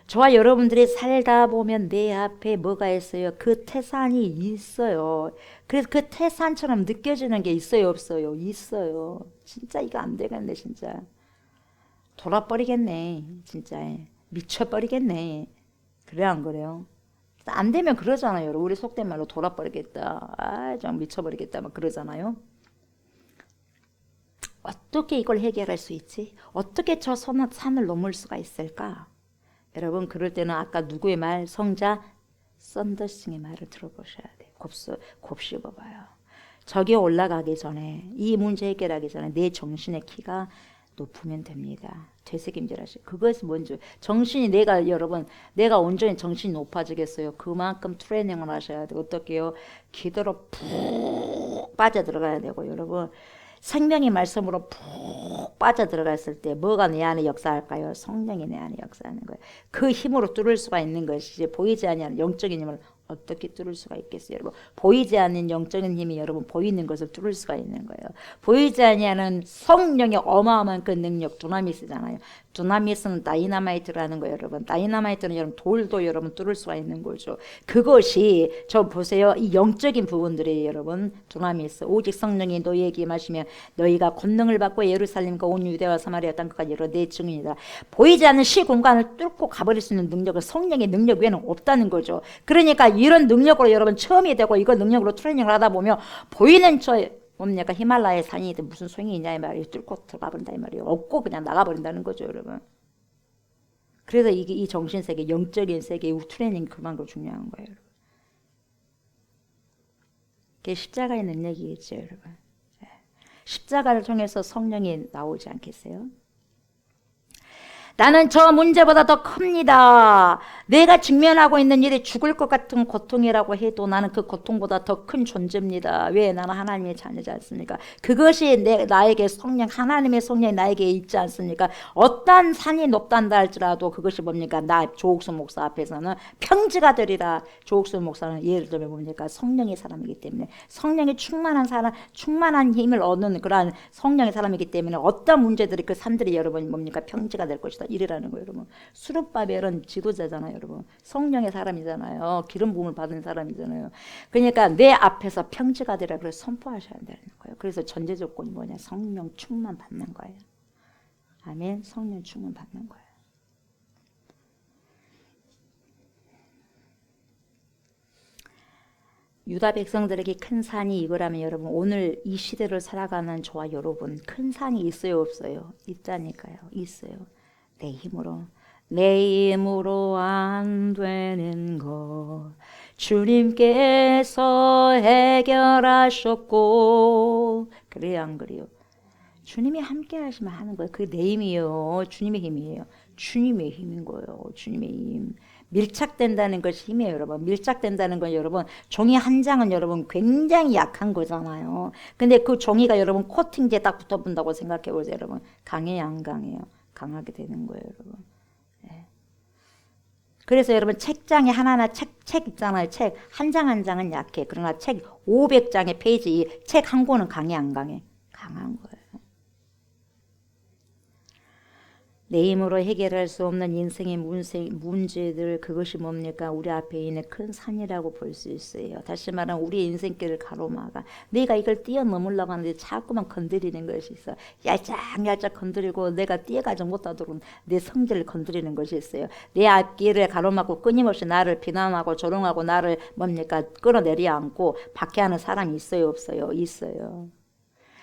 저와 여러분들이 살다 보면 내 앞에 뭐가 있어요? 그 태산이 있어요. 그래서 그 태산처럼 느껴지는 게 있어요, 없어요? 있어요. 진짜 이거 안 되겠네, 진짜. 돌아버리겠네, 진짜. 미쳐버리겠네. 그래, 안 그래요? 안 되면 그러잖아요. 우리 속된 말로 돌아버리겠다. 아, 좀 미쳐버리겠다. 막 그러잖아요. 어떻게 이걸 해결할 수 있지? 어떻게 저 산을 넘을 수가 있을까? 여러분, 그럴 때는 아까 누구의 말? 성자 썬더싱의 말을 들어보셔야 돼요. 곱씹어봐요. 저기 올라가기 전에, 이 문제 해결하기 전에 내 정신의 키가 높으면 됩니다. 되새김질하시. 그것이 뭔지 정신이 여러분 내가 온전히 정신이 높아지겠어요. 그만큼 트레이닝을 하셔야 돼요. 어떻게요? 기도로 푹 빠져 들어가야 되고 여러분 생명의 말씀으로 푹 빠져 들어갔을 때 뭐가 내 안에 역사할까요? 성령이 내 안에 역사하는 거예요. 그 힘으로 뚫을 수가 있는 것이지 보이지 않는 영적인 힘을 어떻게 뚫을 수가 있겠어요, 여러분? 보이지 않는 영적인 힘이 여러분 보이는 것을 뚫을 수가 있는 거예요. 보이지 않는 성령의 어마어마한 그 능력, 두나미스잖아요. 두나미스는 다이나마이트라는 거예요, 여러분. 다이나마이트는 여러분 돌도 여러분 뚫을 수가 있는 거죠. 그것이 저 보세요, 이 영적인 부분들이 여러분 두나미스. 오직 성령이 너희에게 임하시면 너희가 권능을 받고 예루살렘과 온 유대와 사마리아 땅까지 여러 내 증인이다. 보이지 않는 시 공간을 뚫고 가버릴 수 있는 능력은 성령의 능력 외에는 없다는 거죠. 그러니까 이런 능력으로 여러분 처음이 되고 이거 능력으로 트레이닝을 하다 보면 보이는 뭡니까 히말라야 산이 무슨 소용이 있냐 이 말이에요. 뚫고 들어가 버린다 이 말이에요. 없고 그냥 나가버린다는 거죠, 여러분. 그래서 이게 이 정신세계, 영적인 세계의 트레이닝이 그만큼 중요한 거예요, 여러분. 그게 십자가의 능력이겠죠, 여러분. 십자가를 통해서 성령이 나오지 않겠어요? 나는 저 문제보다 더 큽니다. 내가 직면하고 있는 일이 죽을 것 같은 고통이라고 해도 나는 그 고통보다 더 큰 존재입니다. 왜? 나는 하나님의 자녀지 않습니까? 그것이 나에게 성령, 하나님의 성령이 나에게 있지 않습니까? 어떤 산이 높단다 할지라도 그것이 뭡니까? 나 조옥순 목사 앞에서는 평지가 되리라. 조옥순 목사는 예를 들면 뭡니까? 성령의 사람이기 때문에 성령이 충만한 사람, 충만한 힘을 얻는 그러한 성령의 사람이기 때문에 어떤 문제들이 그 산들이 여러분 뭡니까? 평지가 될 것이다. 이래라는 거예요, 여러분. 수룹바벨은 지도자잖아요, 여러분. 성령의 사람이잖아요. 기름 부음을 받은 사람이잖아요. 그러니까 내 앞에서 평지가 되라 그래서 선포하셔야 되는 거예요. 그래서 전제 조건이 뭐냐? 성령 충만 받는 거예요. 아멘. 성령 충만 받는 거예요. 유다 백성들에게 큰 산이 이거라면 여러분 오늘 이 시대를 살아가는 저와 여러분 큰 산이 있어요, 없어요? 있다니까요. 있어요. 내 힘으로 안 되는 것 주님께서 해결하셨고 그래요, 안 그래요? 주님이 함께 하시면 하는 거예요. 그게 내 힘이에요. 주님의 힘이에요. 주님의 힘인 거예요. 주님의 힘. 밀착된다는 것이 힘이에요, 여러분. 밀착된다는 건 여러분 종이 한 장은 여러분 굉장히 약한 거잖아요. 근데 그 종이가 여러분 코팅제에 딱 붙어본다고 생각해 보세요, 여러분. 강해요, 안 강해요? 강하게 되는 거예요, 여러분. 네. 그래서 여러분 책장에 하나하나 책 있잖아요. 책 한 장 한 장은 약해. 그러나 책 500장의 페이지 책 한 권은 강해, 안 강해? 강한 거예요. 내 힘으로 해결할 수 없는 인생의 문제들, 그것이 뭡니까? 우리 앞에 있는 큰 산이라고 볼 수 있어요. 다시 말하면 우리 인생길을 가로막아. 내가 이걸 뛰어넘으려고 하는데 자꾸만 건드리는 것이 있어. 얄짝얄짝 건드리고 내가 뛰어가지 못하도록 내 성질을 건드리는 것이 있어요. 내 앞길을 가로막고 끊임없이 나를 비난하고 조롱하고 나를 뭡니까? 끌어내려 앉고 박해하는 사람이 있어요, 없어요? 있어요.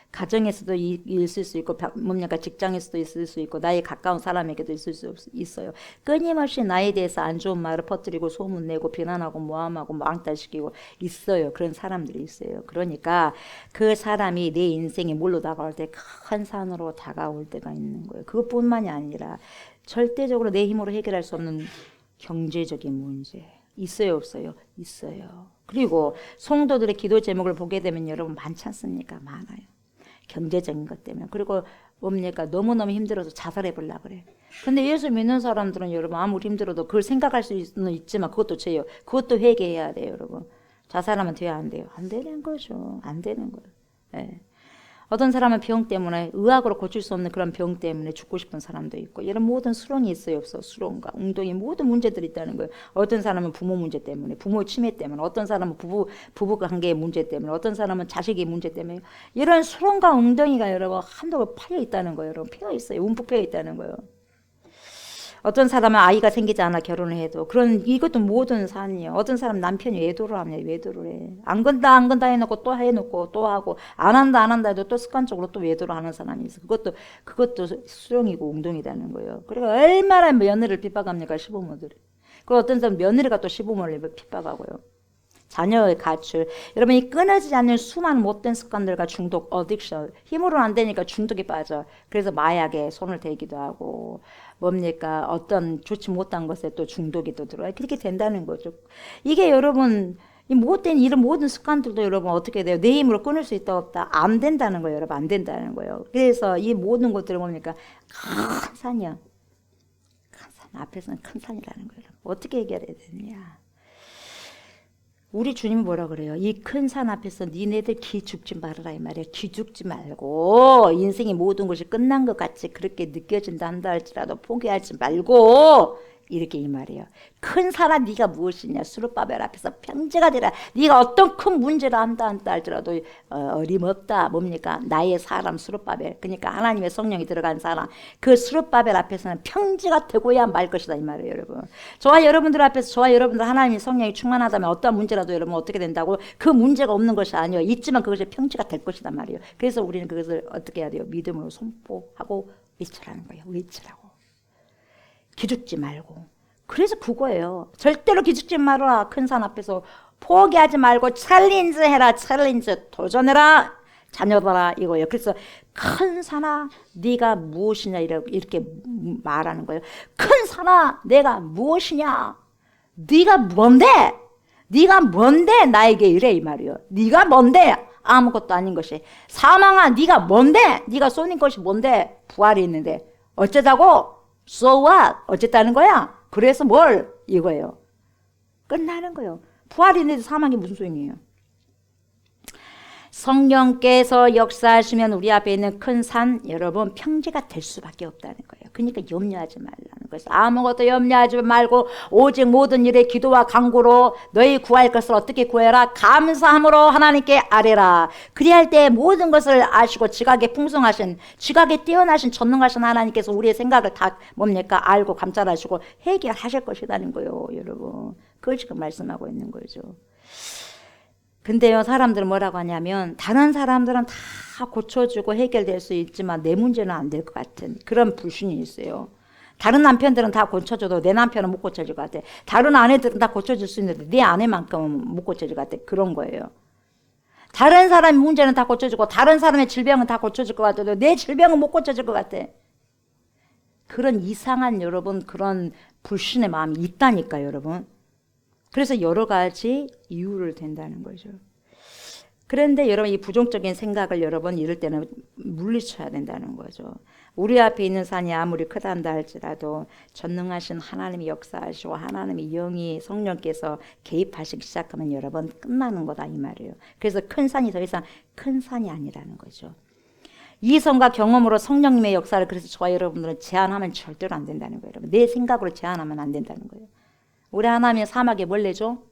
가정에서도 있을 수 있고 뭡니까 직장에서도 있을 수 있고 나의 가까운 사람에게도 있을 수 있어요. 끊임없이 나에 대해서 안 좋은 말을 퍼뜨리고 소문내고 비난하고 모함하고 망탈시키고 있어요. 그런 사람들이 있어요. 그러니까 그 사람이 내 인생에 물로 다가올 때 큰 산으로 다가올 때가 있는 거예요. 그것뿐만이 아니라 절대적으로 내 힘으로 해결할 수 없는 경제적인 문제 있어요, 없어요? 있어요. 그리고 성도들의 기도 제목을 보게 되면 여러분 많지 않습니까? 많아요. 경제적인 것 때문에. 그리고 뭡니까? 너무너무 힘들어서 자살해 보려고 그래. 근데 예수 믿는 사람들은 여러분 아무리 힘들어도 그걸 생각할 수는 있지만 그것도 죄요. 그것도 회개해야 돼요, 여러분. 자살하면 돼야 안 돼요? 안 되는 거죠. 안 되는 거예요. 예. 어떤 사람은 병 때문에 의학으로 고칠 수 없는 그런 병 때문에 죽고 싶은 사람도 있고 이런 모든 수렁이 있어요, 없어? 수렁과 웅덩이 모든 문제들이 있다는 거예요. 어떤 사람은 부모 문제 때문에, 부모 침해 때문에, 어떤 사람은 부부 관계의 문제 때문에, 어떤 사람은 자식의 문제 때문에 이런 수렁과 웅덩이가 여러분 한도가 파여 있다는 거예요. 여러분 피어 있어요. 움푹 패여 있다는 거예요. 어떤 사람은 아이가 생기지 않아 결혼을 해도 이것도 모든 산이에요. 어떤 사람 남편이 외도를 하면 외도를 해. 안 건다 해놓고 또 해놓고 또 하고 안 한다 해도 또 습관적으로 또 외도를 하는 사람이 있어. 그것도 수렁이고 웅덩이라는 거예요. 그러니까 얼마나 며느리를 핍박합니까 시부모들이. 그리고 어떤 사람 며느리가 또 시부모를 핍박하고요. 자녀의 가출. 여러분 이 끊어지지 않는 수많은 못된 습관들과 중독, 어딕션. 힘으로는 안 되니까 중독에 빠져. 그래서 마약에 손을 대기도 하고 뭡니까? 어떤 좋지 못한 것에 또 중독이 또 들어와요. 그렇게 된다는 거죠. 이게 여러분 이 못된 이런 모든 습관들도 여러분 어떻게 돼요? 내 힘으로 끊을 수 있다 없다? 안 된다는 거예요. 여러분 안 된다는 거예요. 그래서 이 모든 것들을 뭡니까? 큰 산이야. 큰 산 앞에서는 큰 산이라는 거예요. 어떻게 해결해야 되느냐? 우리 주님이 뭐라 그래요? 이 큰 산 앞에서 니네들 기죽지 말아라 이 말이에요. 기죽지 말고 인생의 모든 것이 끝난 것 같이 그렇게 느껴진다 한다 할지라도 포기하지 말고 이렇게 이 말이에요. 큰 산아 네가 무엇이냐? 수르바벨 앞에서 평지가 되라. 네가 어떤 큰 문제를 한다 할지라도 어림없다. 뭡니까? 나의 사람 수르바벨. 그러니까 하나님의 성령이 들어간 사람. 그 수르바벨 앞에서는 평지가 되고야 말 것이다 이 말이에요, 여러분. 저와 여러분들 앞에서 저와 여러분들 하나님의 성령이 충만하다면 어떤 문제라도 여러분 어떻게 된다고? 그 문제가 없는 것이 아니에요. 있지만 그것이 평지가 될 것이다 말이에요. 그래서 우리는 그것을 어떻게 해야 돼요? 믿음으로 선포하고 외치라는 거예요. 외치라고. 기죽지 말고. 그래서 그거예요. 절대로 기죽지 말아라. 큰 산 앞에서 포기하지 말고 챌린지 해라. 챌린지 도전해라. 자녀들아 이거예요. 그래서 큰 산아 네가 무엇이냐 이렇게 말하는 거예요. 큰 산아 내가 무엇이냐? 네가 뭔데? 네가 뭔데 나에게 이래 이 말이에요. 네가 뭔데? 아무것도 아닌 것이. 사망아 네가 뭔데? 네가 쏘는 것이 뭔데? 부활이 있는데 어쩌자고? So what? 어쨌다는 거야? 그래서 뭘? 이거예요. 끝나는 거예요. 부활이 있는데 사망이 무슨 소용이에요? 성령께서 역사하시면 우리 앞에 있는 큰 산 여러분 평지가 될 수밖에 없다는 거예요. 그러니까 염려하지 말라는 거예요. 아무것도 염려하지 말고 오직 모든 일에 기도와 간구로 너희 구할 것을 어떻게 구해라? 감사함으로 하나님께 아뢰라. 그리할 때 모든 것을 아시고 지각에 풍성하신 지각에 뛰어나신 전능하신 하나님께서 우리의 생각을 다 뭡니까? 알고 감찰하시고 해결하실 것이라는 거예요. 여러분 그걸 지금 말씀하고 있는 거죠. 근데요 사람들은 뭐라고 하냐면 다른 사람들은 다 고쳐주고 해결될 수 있지만 내 문제는 안 될 것 같은 그런 불신이 있어요. 다른 남편들은 다 고쳐줘도 내 남편은 못 고쳐줄 것 같아. 다른 아내들은 다 고쳐줄 수 있는데 내 아내만큼은 못 고쳐줄 것 같아. 그런 거예요. 다른 사람의 문제는 다 고쳐주고 다른 사람의 질병은 다 고쳐줄 것 같아도 내 질병은 못 고쳐줄 것 같아. 그런 이상한 여러분 그런 불신의 마음이 있다니까 여러분. 그래서 여러 가지 이유를 댄다는 거죠. 그런데 여러분 이 부정적인 생각을 여러분 이럴 때는 물리쳐야 된다는 거죠. 우리 앞에 있는 산이 아무리 크다 한다 할지라도 전능하신 하나님이 역사하시고 하나님의 영이 성령께서 개입하시기 시작하면 여러분 끝나는 거다 이 말이에요. 그래서 큰 산이 더 이상 큰 산이 아니라는 거죠. 이성과 경험으로 성령님의 역사를 그래서 저와 여러분들은 제한하면 절대로 안 된다는 거예요. 여러분. 내 생각으로 제한하면 안 된다는 거예요. 우리 하나님의 사막에 뭘 내죠?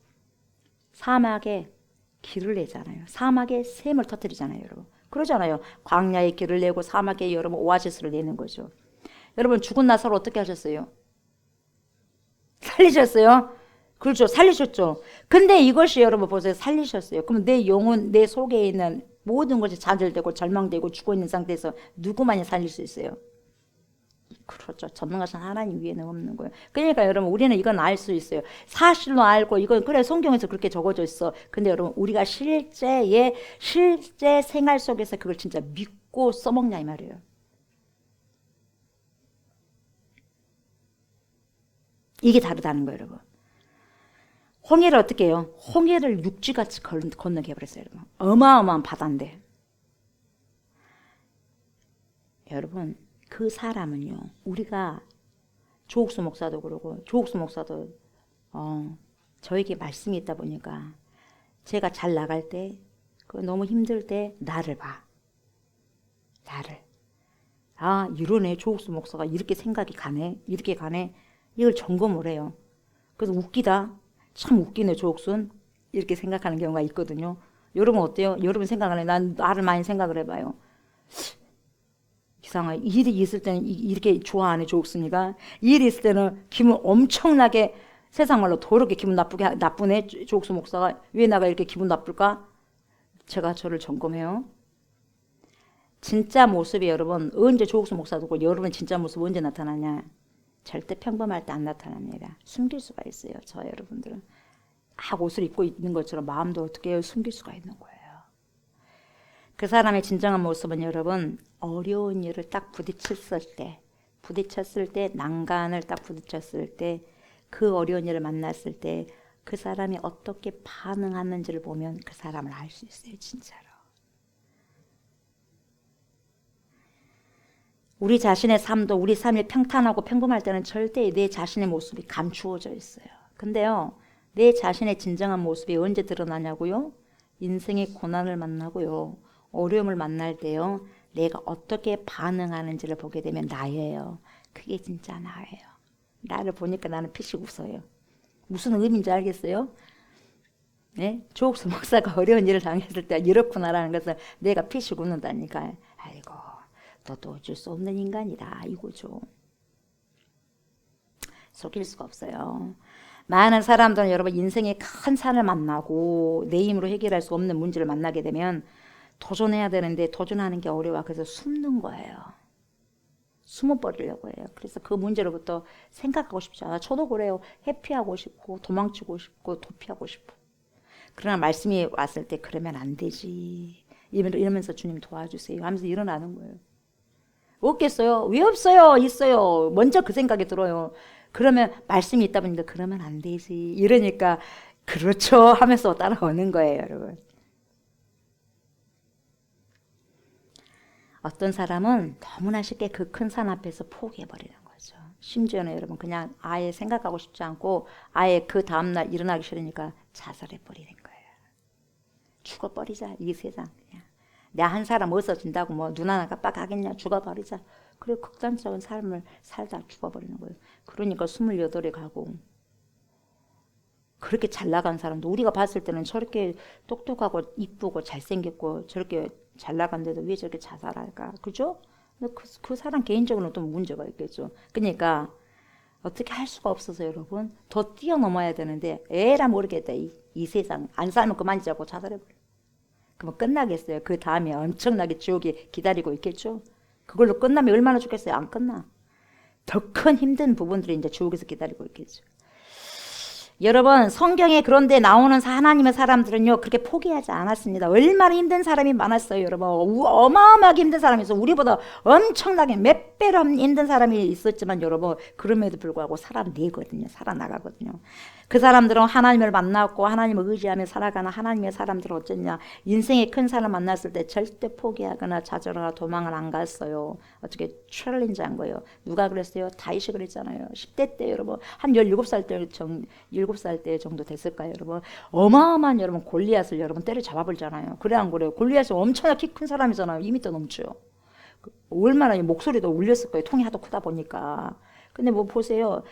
사막에 길을 내잖아요. 사막에 샘을 터뜨리잖아요, 여러분. 그러잖아요. 광야에 길을 내고 사막에 여러분 오아시스를 내는 거죠. 여러분 죽은 나사로 어떻게 하셨어요? 살리셨어요? 그렇죠. 살리셨죠. 근데 이것이 여러분 보세요. 살리셨어요. 그럼 내 영혼, 내 속에 있는 모든 것이 좌절되고 절망되고 죽어 있는 상태에서 누구만이 살릴 수 있어요? 그렇죠. 전능하신 하나님 위에는 없는 거예요. 그러니까 여러분 우리는 이건 알 수 있어요. 사실로 알고 이건 그래 성경에서 그렇게 적어져 있어. 근데 여러분 우리가 실제 생활 속에서 그걸 진짜 믿고 써먹냐 이 말이에요. 이게 다르다는 거예요, 여러분. 홍해를 어떻게 해요? 홍해를 육지같이 건너게 해버렸어요, 여러분. 어마어마한 바다인데. 여러분, 그 사람은요, 우리가 조옥수 목사도 그러고, 조옥수 목사도, 저에게 말씀이 있다 보니까, 제가 잘 나갈 때, 너무 힘들 때, 나를 봐. 나를. 아, 이러네. 조옥수 목사가 이렇게 생각이 가네. 이렇게 가네. 이걸 점검을 해요. 그래서 웃기다. 참 웃기네, 조옥순. 이렇게 생각하는 경우가 있거든요. 여러분 어때요? 여러분 생각하네. 난 나를 많이 생각을 해봐요. 이상하게 일이 있을 때는 이렇게 좋아하네, 조옥순이가. 일이 있을 때는 기분 엄청나게 세상 말로 더럽게 기분 나쁘네, 조옥수 목사가. 왜 나가 이렇게 기분 나쁠까? 제가 저를 점검해요. 진짜 모습이 여러분 언제 조옥수 목사도 그렇고 여러분 진짜 모습 언제 나타나냐? 절대 평범할 때 안 나타납니다. 숨길 수가 있어요. 저 여러분들은 옷을 입고 있는 것처럼 마음도 어떻게 숨길 수가 있는 거예요. 그 사람의 진정한 모습은 여러분 어려운 일을 딱 부딪혔을 때 난간을 딱 부딪혔을 때 그 어려운 일을 만났을 때 그 사람이 어떻게 반응하는지를 보면 그 사람을 알 수 있어요. 진짜로. 우리 자신의 삶도 우리 삶이 평탄하고 평범할 때는 절대 내 자신의 모습이 감추어져 있어요. 근데요, 내 자신의 진정한 모습이 언제 드러나냐고요? 인생의 고난을 만나고요, 어려움을 만날 때요, 내가 어떻게 반응하는지를 보게 되면 나예요. 그게 진짜 나예요. 나를 보니까 나는 피식 웃어요. 무슨 의미인지 알겠어요? 네? 조옥수 목사가 어려운 일을 당했을 때 이렇구나라는 것을 내가 피식 웃는다니까. 아이고, 너도 어쩔 수 없는 인간이다 이거죠. 속일 수가 없어요. 많은 사람들은 여러분 인생의 큰 산을 만나고 내 힘으로 해결할 수 없는 문제를 만나게 되면 도전해야 되는데 도전하는 게 어려워. 그래서 숨는 거예요. 숨어버리려고 해요. 그래서 그 문제로부터 생각하고 싶지 않아. 저도 그래요. 회피하고 싶고 도망치고 싶고 도피하고 싶고. 그러나 말씀이 왔을 때 그러면 안 되지 이러면서 주님 도와주세요 하면서 일어나는 거예요. 없겠어요? 왜 없어요? 있어요. 먼저 그 생각이 들어요. 그러면 말씀이 있다 보니까 그러면 안 되지 이러니까 그렇죠 하면서 따라오는 거예요, 여러분. 어떤 사람은 너무나 쉽게 그 큰 산 앞에서 포기해버리는 거죠. 심지어는 여러분 그냥 아예 생각하고 싶지 않고 아예 그 다음날 일어나기 싫으니까 자살해버리는 거예요. 죽어버리자 이 세상. 그냥 내 한 사람 없어진다고 뭐 눈 하나 깜빡하겠냐. 죽어버리자. 그리고 극단적인 삶을 살다 죽어버리는 거예요. 그러니까 28에 가고 그렇게 잘 나간 사람도 우리가 봤을 때는 저렇게 똑똑하고 이쁘고 잘생겼고 저렇게 잘 나간데도 왜 저렇게 자살할까? 그죠? 그 사람 개인적으로는 또 문제가 있겠죠. 그러니까 어떻게 할 수가 없어서 여러분 더 뛰어넘어야 되는데 에라 모르겠다. 이 세상 안 살면 그만이자고 자살해버려. 그러면 끝나겠어요? 그 다음에 엄청나게 지옥이 기다리고 있겠죠? 그걸로 끝나면 얼마나 좋겠어요? 안 끝나. 더 큰 힘든 부분들이 이제 지옥에서 기다리고 있겠죠. 여러분 성경에 그런데 나오는 하나님의 사람들은요 그렇게 포기하지 않았습니다. 얼마나 힘든 사람이 많았어요, 여러분. 어마어마하게 힘든 사람이 있어요. 우리보다 엄청나게 몇 배로 힘든 사람이 있었지만 여러분 그럼에도 불구하고 살아내거든요. 살아나가거든요. 그 사람들은 하나님을 만났고 하나님을 의지하며 살아가는 하나님의 사람들은 어쩌냐, 인생의 큰 사람 만났을 때 절대 포기하거나 좌절하거나 도망을 안 갔어요. 어떻게 챌린지한 거예요. 누가 그랬어요? 다윗이 그랬잖아요. 10대 때 여러분 한 17살 때 7살 때 정도 됐을까요, 여러분? 어마어마한 여러분 골리앗을 여러분 때려 잡아버리잖아요. 그래 안 그래요? 골리앗이 엄청나게 키 큰 사람이잖아요. 2m 넘죠. 얼마나 목소리도 울렸을 거예요. 통이 하도 크다 보니까. 근데 뭐 보세요.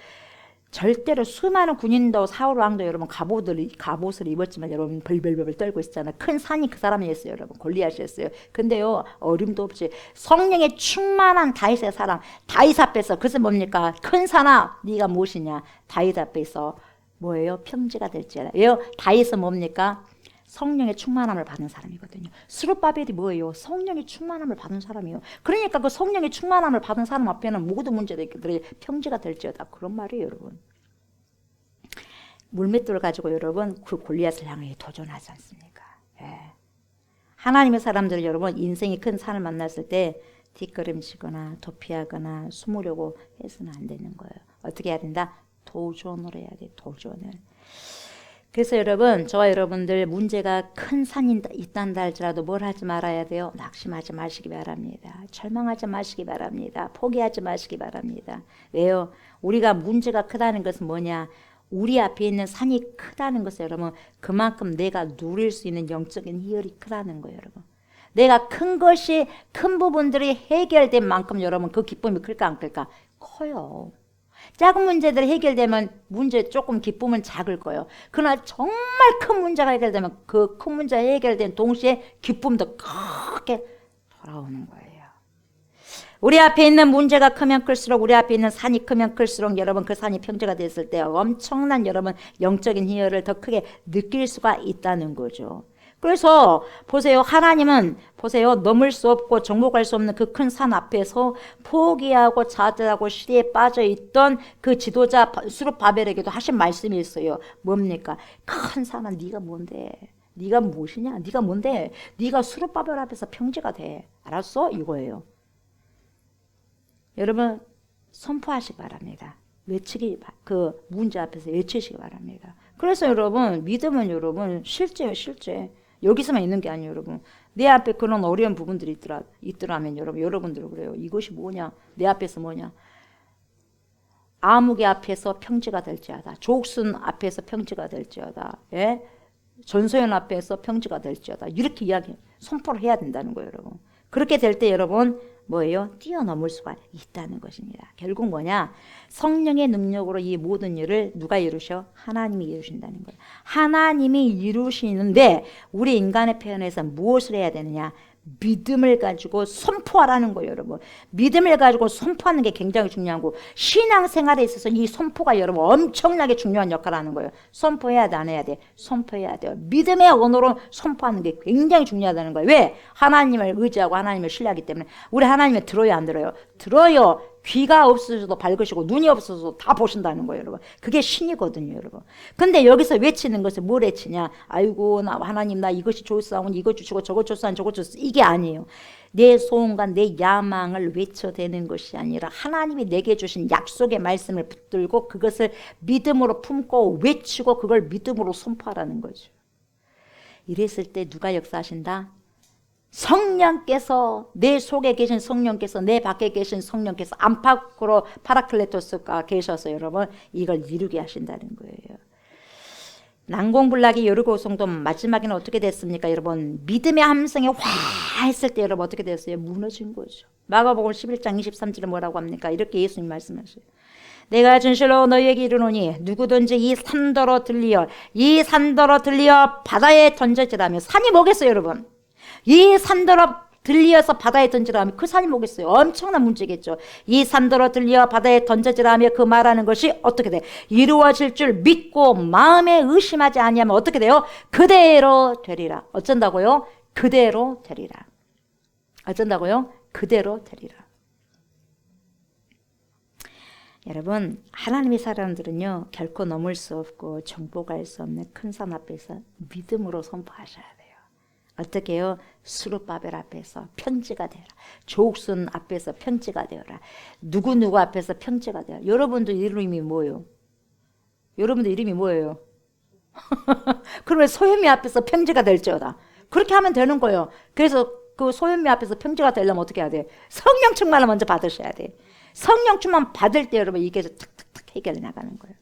절대로 수많은 군인도 사울 왕도 여러분 갑옷을 입었지만 여러분 벌벌벌 떨고 있잖아요. 큰 산이 그 사람이었어요. 여러분 골리앗이었어요. 근데요 어림도 없이 성령의 충만한 다윗의 사랑, 다윗 앞에서 그것은 뭡니까? 큰 산아 네가 무엇이냐? 다윗 앞에서 뭐예요? 평지가 될지어다. 왜요? 다윗은 뭡니까? 성령의 충만함을 받은 사람이거든요. 스룹바벨이 뭐예요? 성령의 충만함을 받은 사람이에요. 그러니까 그 성령의 충만함을 받은 사람 앞에는 모든 문제들이 평지가 될지어다. 그런 말이에요, 여러분. 물맷돌 가지고 여러분 그 골리앗을 향해 도전하지 않습니까? 예. 하나님의 사람들 여러분 인생이 큰 산을 만났을 때 뒷걸음치거나 도피하거나 숨으려고 해서는 안 되는 거예요. 어떻게 해야 된다? 도전을 해야 돼. 도전을. 그래서 여러분 저와 여러분들 문제가 큰 산이 있단다 할지라도 뭘 하지 말아야 돼요? 낙심하지 마시기 바랍니다. 절망하지 마시기 바랍니다. 포기하지 마시기 바랍니다. 왜요? 우리가 문제가 크다는 것은 뭐냐? 우리 앞에 있는 산이 크다는 것은 여러분 그만큼 내가 누릴 수 있는 영적인 희열이 크다는 거예요. 여러분 내가 큰 것이 큰 부분들이 해결된 만큼 여러분 그 기쁨이 클까 안 클까? 커요. 작은 문제들이 해결되면 문제 조금 기쁨은 작을 거예요. 그러나 정말 큰 문제가 해결되면 그 큰 문제가 해결된 동시에 기쁨도 크게 돌아오는 거예요. 우리 앞에 있는 문제가 크면 클수록 우리 앞에 있는 산이 크면 클수록 여러분 그 산이 평지가 됐을 때 엄청난 여러분 영적인 희열을 더 크게 느낄 수가 있다는 거죠. 그래서 보세요. 하나님은 보세요. 넘을 수 없고 정복할 수 없는 그 큰 산 앞에서 포기하고 좌절하고 시리에 빠져있던 그 지도자 스룹바벨에게도 하신 말씀이 있어요. 뭡니까? 큰 산아 네가 뭔데? 네가 무엇이냐? 네가 뭔데? 네가 스룹바벨 앞에서 평지가 돼. 알았어? 이거예요. 여러분 선포하시기 바랍니다. 외치기 그 문제 앞에서 외치시기 바랍니다. 그래서 여러분 믿음은 여러분 실제예요. 실제. 여기서만 있는 게 아니에요. 여러분 내 앞에 그런 어려운 부분들이 있더라면 여러분들 그래요. 이것이 뭐냐? 내 앞에서 뭐냐? 아무개 앞에서 평지가 될지어다. 조옥순 앞에서 평지가 될지어다. 예? 전소연 앞에서 평지가 될지어다. 이렇게 이야기 선포를 해야 된다는 거예요. 여러분 그렇게 될 때 여러분 뭐예요? 뛰어넘을 수가 있다는 것입니다. 결국 뭐냐? 성령의 능력으로 이 모든 일을 누가 이루셔? 하나님이 이루신다는 거예요. 하나님이 이루시는데 우리 인간의 표현에서 무엇을 해야 되느냐? 믿음을 가지고 선포하라는 거예요, 여러분. 믿음을 가지고 선포하는 게 굉장히 중요한 거고 신앙생활에 있어서 이 선포가 여러분 엄청나게 중요한 역할을 하는 거예요. 선포해야 돼, 안 해야 돼? 선포해야 돼요. 믿음의 언어로 선포하는 게 굉장히 중요하다는 거예요. 왜? 하나님을 의지하고 하나님을 신뢰하기 때문에. 우리 하나님을 들어요, 안 들어요? 들어요. 귀가 없으셔도 밝으시고 눈이 없어서 다 보신다는 거예요, 여러분. 그게 신이거든요, 여러분. 근데 여기서 외치는 것을 뭘 외치냐? 아이고 나 하나님 나 이것이 좋사오니 이거 주시고 저거 좋사오니 저거 좋사 이게 아니에요. 내 소원과 내 야망을 외쳐대는 것이 아니라 하나님이 내게 주신 약속의 말씀을 붙들고 그것을 믿음으로 품고 외치고 그걸 믿음으로 선포하라는 거죠. 이랬을 때 누가 역사하신다? 성령께서 내 속에 계신 성령께서 내 밖에 계신 성령께서 안팎으로 파라클레토스가 계셔서 여러분 이걸 이루게 하신다는 거예요. 난공불락이 여리고 성도 마지막에는 어떻게 됐습니까? 여러분 믿음의 함성이 화 했을 때 여러분 어떻게 됐어요? 무너진 거죠. 마가복음 11장 23절에 뭐라고 합니까? 이렇게 예수님 말씀하셔요. 내가 진실로 너희에게 이르노니 누구든지 이 산더러 들리어 바다에 던져지라며. 산이 뭐겠어요, 여러분? 이 산더러 들리어서 바다에 던지라면 그 산이 뭐겠어요? 엄청난 문제겠죠. 이 산더러 들리어 바다에 던져지라며 그 말하는 것이 어떻게 돼? 이루어질 줄 믿고 마음에 의심하지 아니하면 어떻게 돼요? 그대로 되리라. 어쩐다고요? 그대로 되리라. 어쩐다고요? 그대로 되리라. 여러분 하나님의 사람들은요 결코 넘을 수 없고 정복할 수 없는 큰 산 앞에서 믿음으로 선포하셔야 돼요. 어떻게 해요? 스룹바벨 앞에서 편지가 되라. 조옥순 앞에서 편지가 되어라. 누구누구 앞에서 편지가 되어라. 여러분들 이름이 뭐예요? 여러분들 이름이 뭐예요? 그러면 소현미 앞에서 편지가 될지어다. 그렇게 하면 되는 거예요. 그래서 그 소현미 앞에서 편지가 되려면 어떻게 해야 돼? 성령 충만을 먼저 받으셔야 돼. 성령 충만 받을 때 여러분 이게 탁탁탁 해결해 나가는 거예요.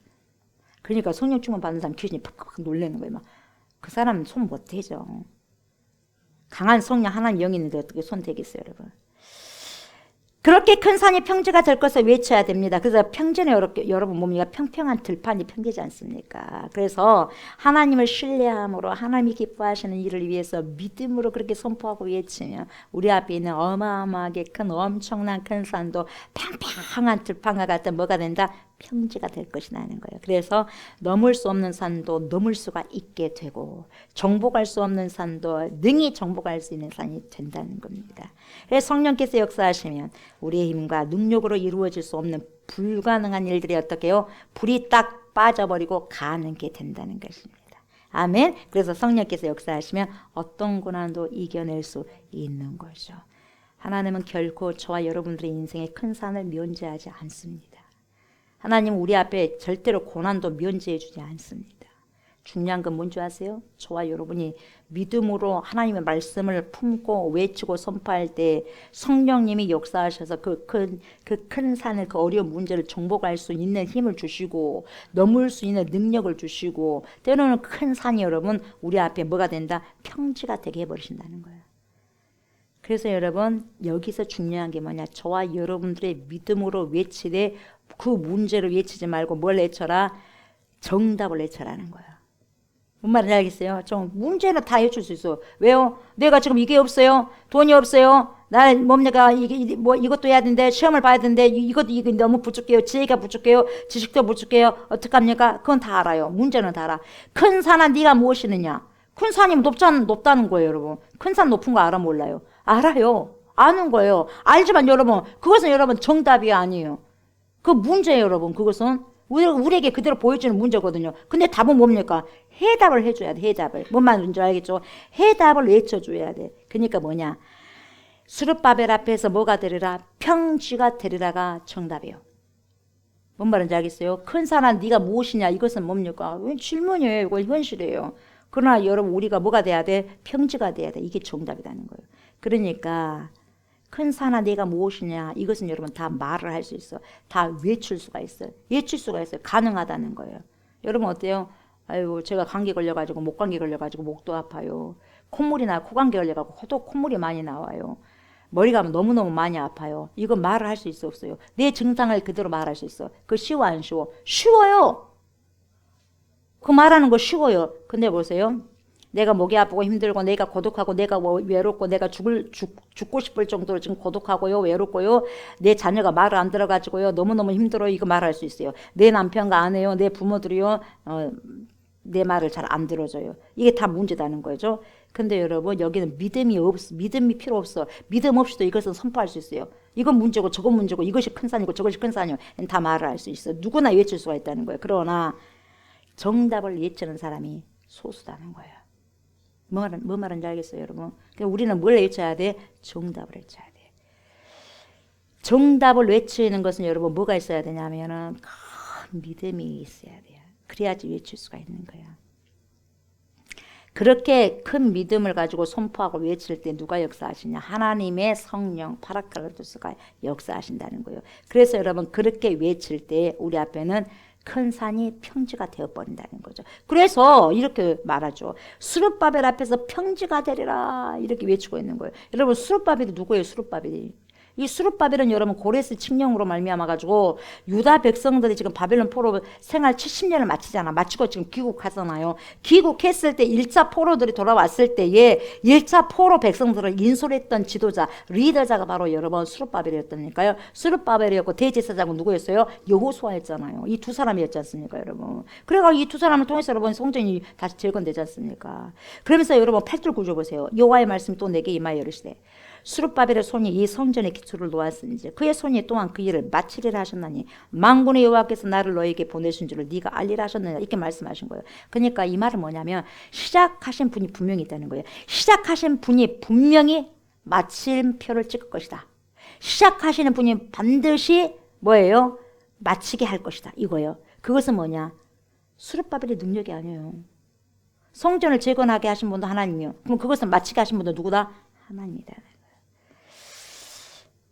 그러니까 성령 충만 받는 사람 귀신이 팍팍 놀라는 거예요. 막. 그 사람은 손 못 대죠. 강한 성령 하나님 영이 있는데 어떻게 손 대겠어요, 여러분? 그렇게 큰 산이 평지가 될 것을 외쳐야 됩니다. 그래서 평지는 여러분 뭡니까? 평평한 들판이 평지지 않습니까? 그래서 하나님을 신뢰함으로 하나님이 기뻐하시는 일을 위해서 믿음으로 그렇게 선포하고 외치면 우리 앞에 있는 어마어마하게 큰 엄청난 큰 산도 평평한 들판과 같은 뭐가 된다? 평지가 될 것이라는 거예요. 그래서 넘을 수 없는 산도 넘을 수가 있게 되고 정복할 수 없는 산도 능히 정복할 수 있는 산이 된다는 겁니다. 그래서 성령께서 역사하시면 우리의 힘과 능력으로 이루어질 수 없는 불가능한 일들이 어떻게 해요? 불이 딱 빠져버리고 가능하게 된다는 것입니다. 아멘. 그래서 성령께서 역사하시면 어떤 고난도 이겨낼 수 있는 거죠. 하나님은 결코 저와 여러분들의 인생에 큰 산을 면제하지 않습니다. 하나님은 우리 앞에 절대로 고난도 면제해 주지 않습니다. 중요한 건 뭔지 아세요? 저와 여러분이 믿음으로 하나님의 말씀을 품고 외치고 선포할 때 성령님이 역사하셔서 그 큰 산을, 그 어려운 문제를 정복할 수 있는 힘을 주시고 넘을 수 있는 능력을 주시고 때로는 큰 산이 여러분 우리 앞에 뭐가 된다? 평지가 되게 해버리신다는 거예요. 그래서 여러분 여기서 중요한 게 뭐냐? 저와 여러분들의 믿음으로 외치되 그 문제를 외치지 말고 뭘 외쳐라? 정답을 외쳐라는 거야. 뭔 말인지 알겠어요? 좀 문제는 다 해줄 수 있어. 왜요? 내가 지금 이게 없어요. 돈이 없어요. 나 뭡니까? 이것도 해야 되는데 시험을 봐야 되는데 이거 너무 부족해요. 지혜가 부족해요. 지식도 부족해요. 어떡합니까? 그건 다 알아요. 문제는 다 알아. 큰 산아 네가 무엇이느냐? 큰 산이 높다는 거예요, 여러분. 큰 산 높은 거 알아 몰라요? 알아요. 아는 거예요. 알지만 여러분 그것은 여러분 정답이 아니에요. 그 문제예요, 여러분. 그것은 우리에게 그대로 보여주는 문제거든요. 근데 답은 뭡니까? 해답을 해줘야 돼. 해답을. 뭔 말인지 알겠죠? 해답을 외쳐줘야 돼. 그러니까 뭐냐? 수르바벨 앞에서 뭐가 되리라? 평지가 되리라가 정답이에요. 뭔 말인지 알겠어요? 큰 산아 네가 무엇이냐? 이것은 뭡니까? 질문이에요. 이거 현실이에요. 그러나 여러분 우리가 뭐가 돼야 돼? 평지가 돼야 돼. 이게 정답이라는 거예요. 그러니까 큰 산아 네가 무엇이냐? 이것은 여러분 다 말을 할 수 있어. 다 외칠 수가 있어요. 외칠 수가 있어요. 가능하다는 거예요. 여러분 어때요? 아유 제가 감기 걸려가지고 목감기 걸려가지고 목도 아파요. 콧물이 나 코감기 걸려가지고 코도 콧물이 많이 나와요. 머리가 너무너무 많이 아파요. 이거 말을 할 수 있어 없어요? 내 증상을 그대로 말할 수 있어. 그거 쉬워 안 쉬워? 쉬워요. 그 말하는 거 쉬워요. 근데 보세요. 내가 목이 아프고 힘들고 내가 고독하고 내가 외롭고 내가 죽고 싶을 정도로 지금 고독하고요. 외롭고요. 내 자녀가 말을 안 들어가지고요. 너무너무 힘들어요. 이거 말할 수 있어요. 내 남편과 아내요. 내 부모들이요. 내 말을 잘 안 들어줘요. 이게 다 문제다는 거죠. 근데 여러분 여기는 믿음이 필요 없어. 믿음 없이도 이것은 선포할 수 있어요. 이건 문제고 저건 문제고 이것이 큰 산이고 저것이 큰 산이요. 다 말을 할 수 있어. 누구나 외칠 수가 있다는 거예요. 그러나 정답을 외치는 사람이 소수다는 거예요. 뭐 말인지 알겠어요, 여러분? 그러니까 우리는 뭘 외쳐야 돼? 정답을 외쳐야 돼. 정답을 외치는 것은 여러분 뭐가 있어야 되냐면은 큰 믿음이 있어야 돼요. 그래야지 외칠 수가 있는 거야. 그렇게 큰 믿음을 가지고 선포하고 외칠 때 누가 역사하시냐? 하나님의 성령 파라클로토스가 역사하신다는 거예요. 그래서 여러분 그렇게 외칠 때 우리 앞에는 큰 산이 평지가 되어버린다는 거죠. 그래서 이렇게 말하죠. 수르바벨 앞에서 평지가 되리라 이렇게 외치고 있는 거예요. 여러분 수르바벨이 누구예요? 수르바벨이. 이 수르바벨은 여러분 고레스 칙령으로 말미암아 가지고 유다 백성들이 지금 바벨론 포로 생활 70년을 마치잖아. 마치고 지금 귀국하잖아요. 귀국했을 때 1차 포로들이 돌아왔을 때에 1차 포로 백성들을 인솔했던 지도자, 리더자가 바로 여러분 수르바벨이었다니까요. 수르바벨이었고 대제사장은 누구였어요? 여호수아였잖아요. 이 두 사람이었지 않습니까, 여러분? 그래가 이 두 사람을 통해서 여러분 성전이 다시 재건되지 않습니까? 그러면서 여러분 8절 구조 보세요. 여호와의 말씀이 또 내게 임하여 이르시되 수르바벨의 손이 이 성전의 기초를 놓았으니 그의 손이 또한 그 일을 마치리라 하셨나니 만군의 여호와께서 나를 너에게 보내신 줄을 네가 알리라 하셨느냐 이렇게 말씀하신 거예요. 그러니까 이 말은 뭐냐면 시작하신 분이 분명히 있다는 거예요. 시작하신 분이 분명히 마침표를 찍을 것이다. 시작하시는 분이 반드시 뭐예요? 마치게 할 것이다. 이거예요. 그것은 뭐냐? 수르바벨의 능력이 아니에요. 성전을 재건하게 하신 분도 하나님이요. 그럼 그것은 마치게 하신 분도 누구다? 하나님이다.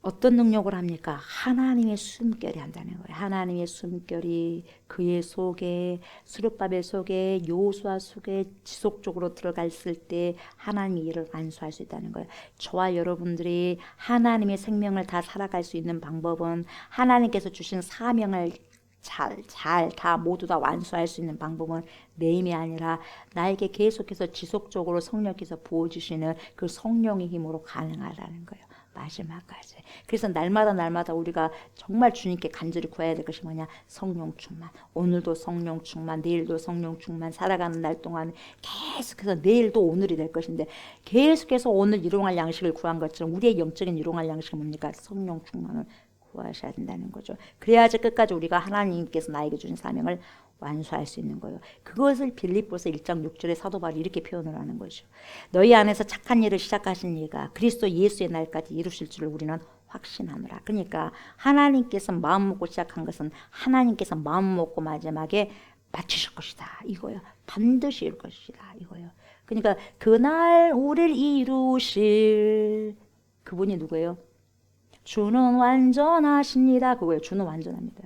어떤 능력을 합니까? 하나님의 숨결이 한다는 거예요. 하나님의 숨결이 그의 속에, 스룹바벨 속에, 여호수아 속에 지속적으로 들어갔을 때 하나님의 일을 완수할 수 있다는 거예요. 저와 여러분들이 하나님의 생명을 다 살아갈 수 있는 방법은 하나님께서 주신 사명을 다 모두 다 완수할 수 있는 방법은 내 힘이 아니라 나에게 계속해서 지속적으로 성령께서 부어주시는 그 성령의 힘으로 가능하다는 거예요. 마지막까지. 그래서 날마다 우리가 정말 주님께 간절히 구해야 될 것이 뭐냐? 성령 충만. 오늘도 성령 충만, 내일도 성령 충만. 살아가는 날 동안 계속해서 내일도 오늘이 될 것인데 계속해서 오늘 일용할 양식을 구한 것처럼 우리의 영적인 일용할 양식은 뭡니까? 성령 충만을 구하셔야 된다는 거죠. 그래야지 끝까지 우리가 하나님께서 나에게 주신 사명을 완수할 수 있는 거예요. 그것을 빌립보서 1장 6절에 사도 바울이 이렇게 표현을 하는 거죠. 너희 안에서 착한 일을 시작하신 이가 그리스도 예수의 날까지 이루실 줄을 우리는 확신하노라. 그러니까 하나님께서 마음 먹고 시작한 것은 하나님께서 마음 먹고 마지막에 마치실 것이다. 이거요. 반드시 이룰 것이다. 이거요. 그러니까 그날 우리를 이루실 그분이 누구예요? 주는 완전하십니다. 그거예요. 주는 완전합니다.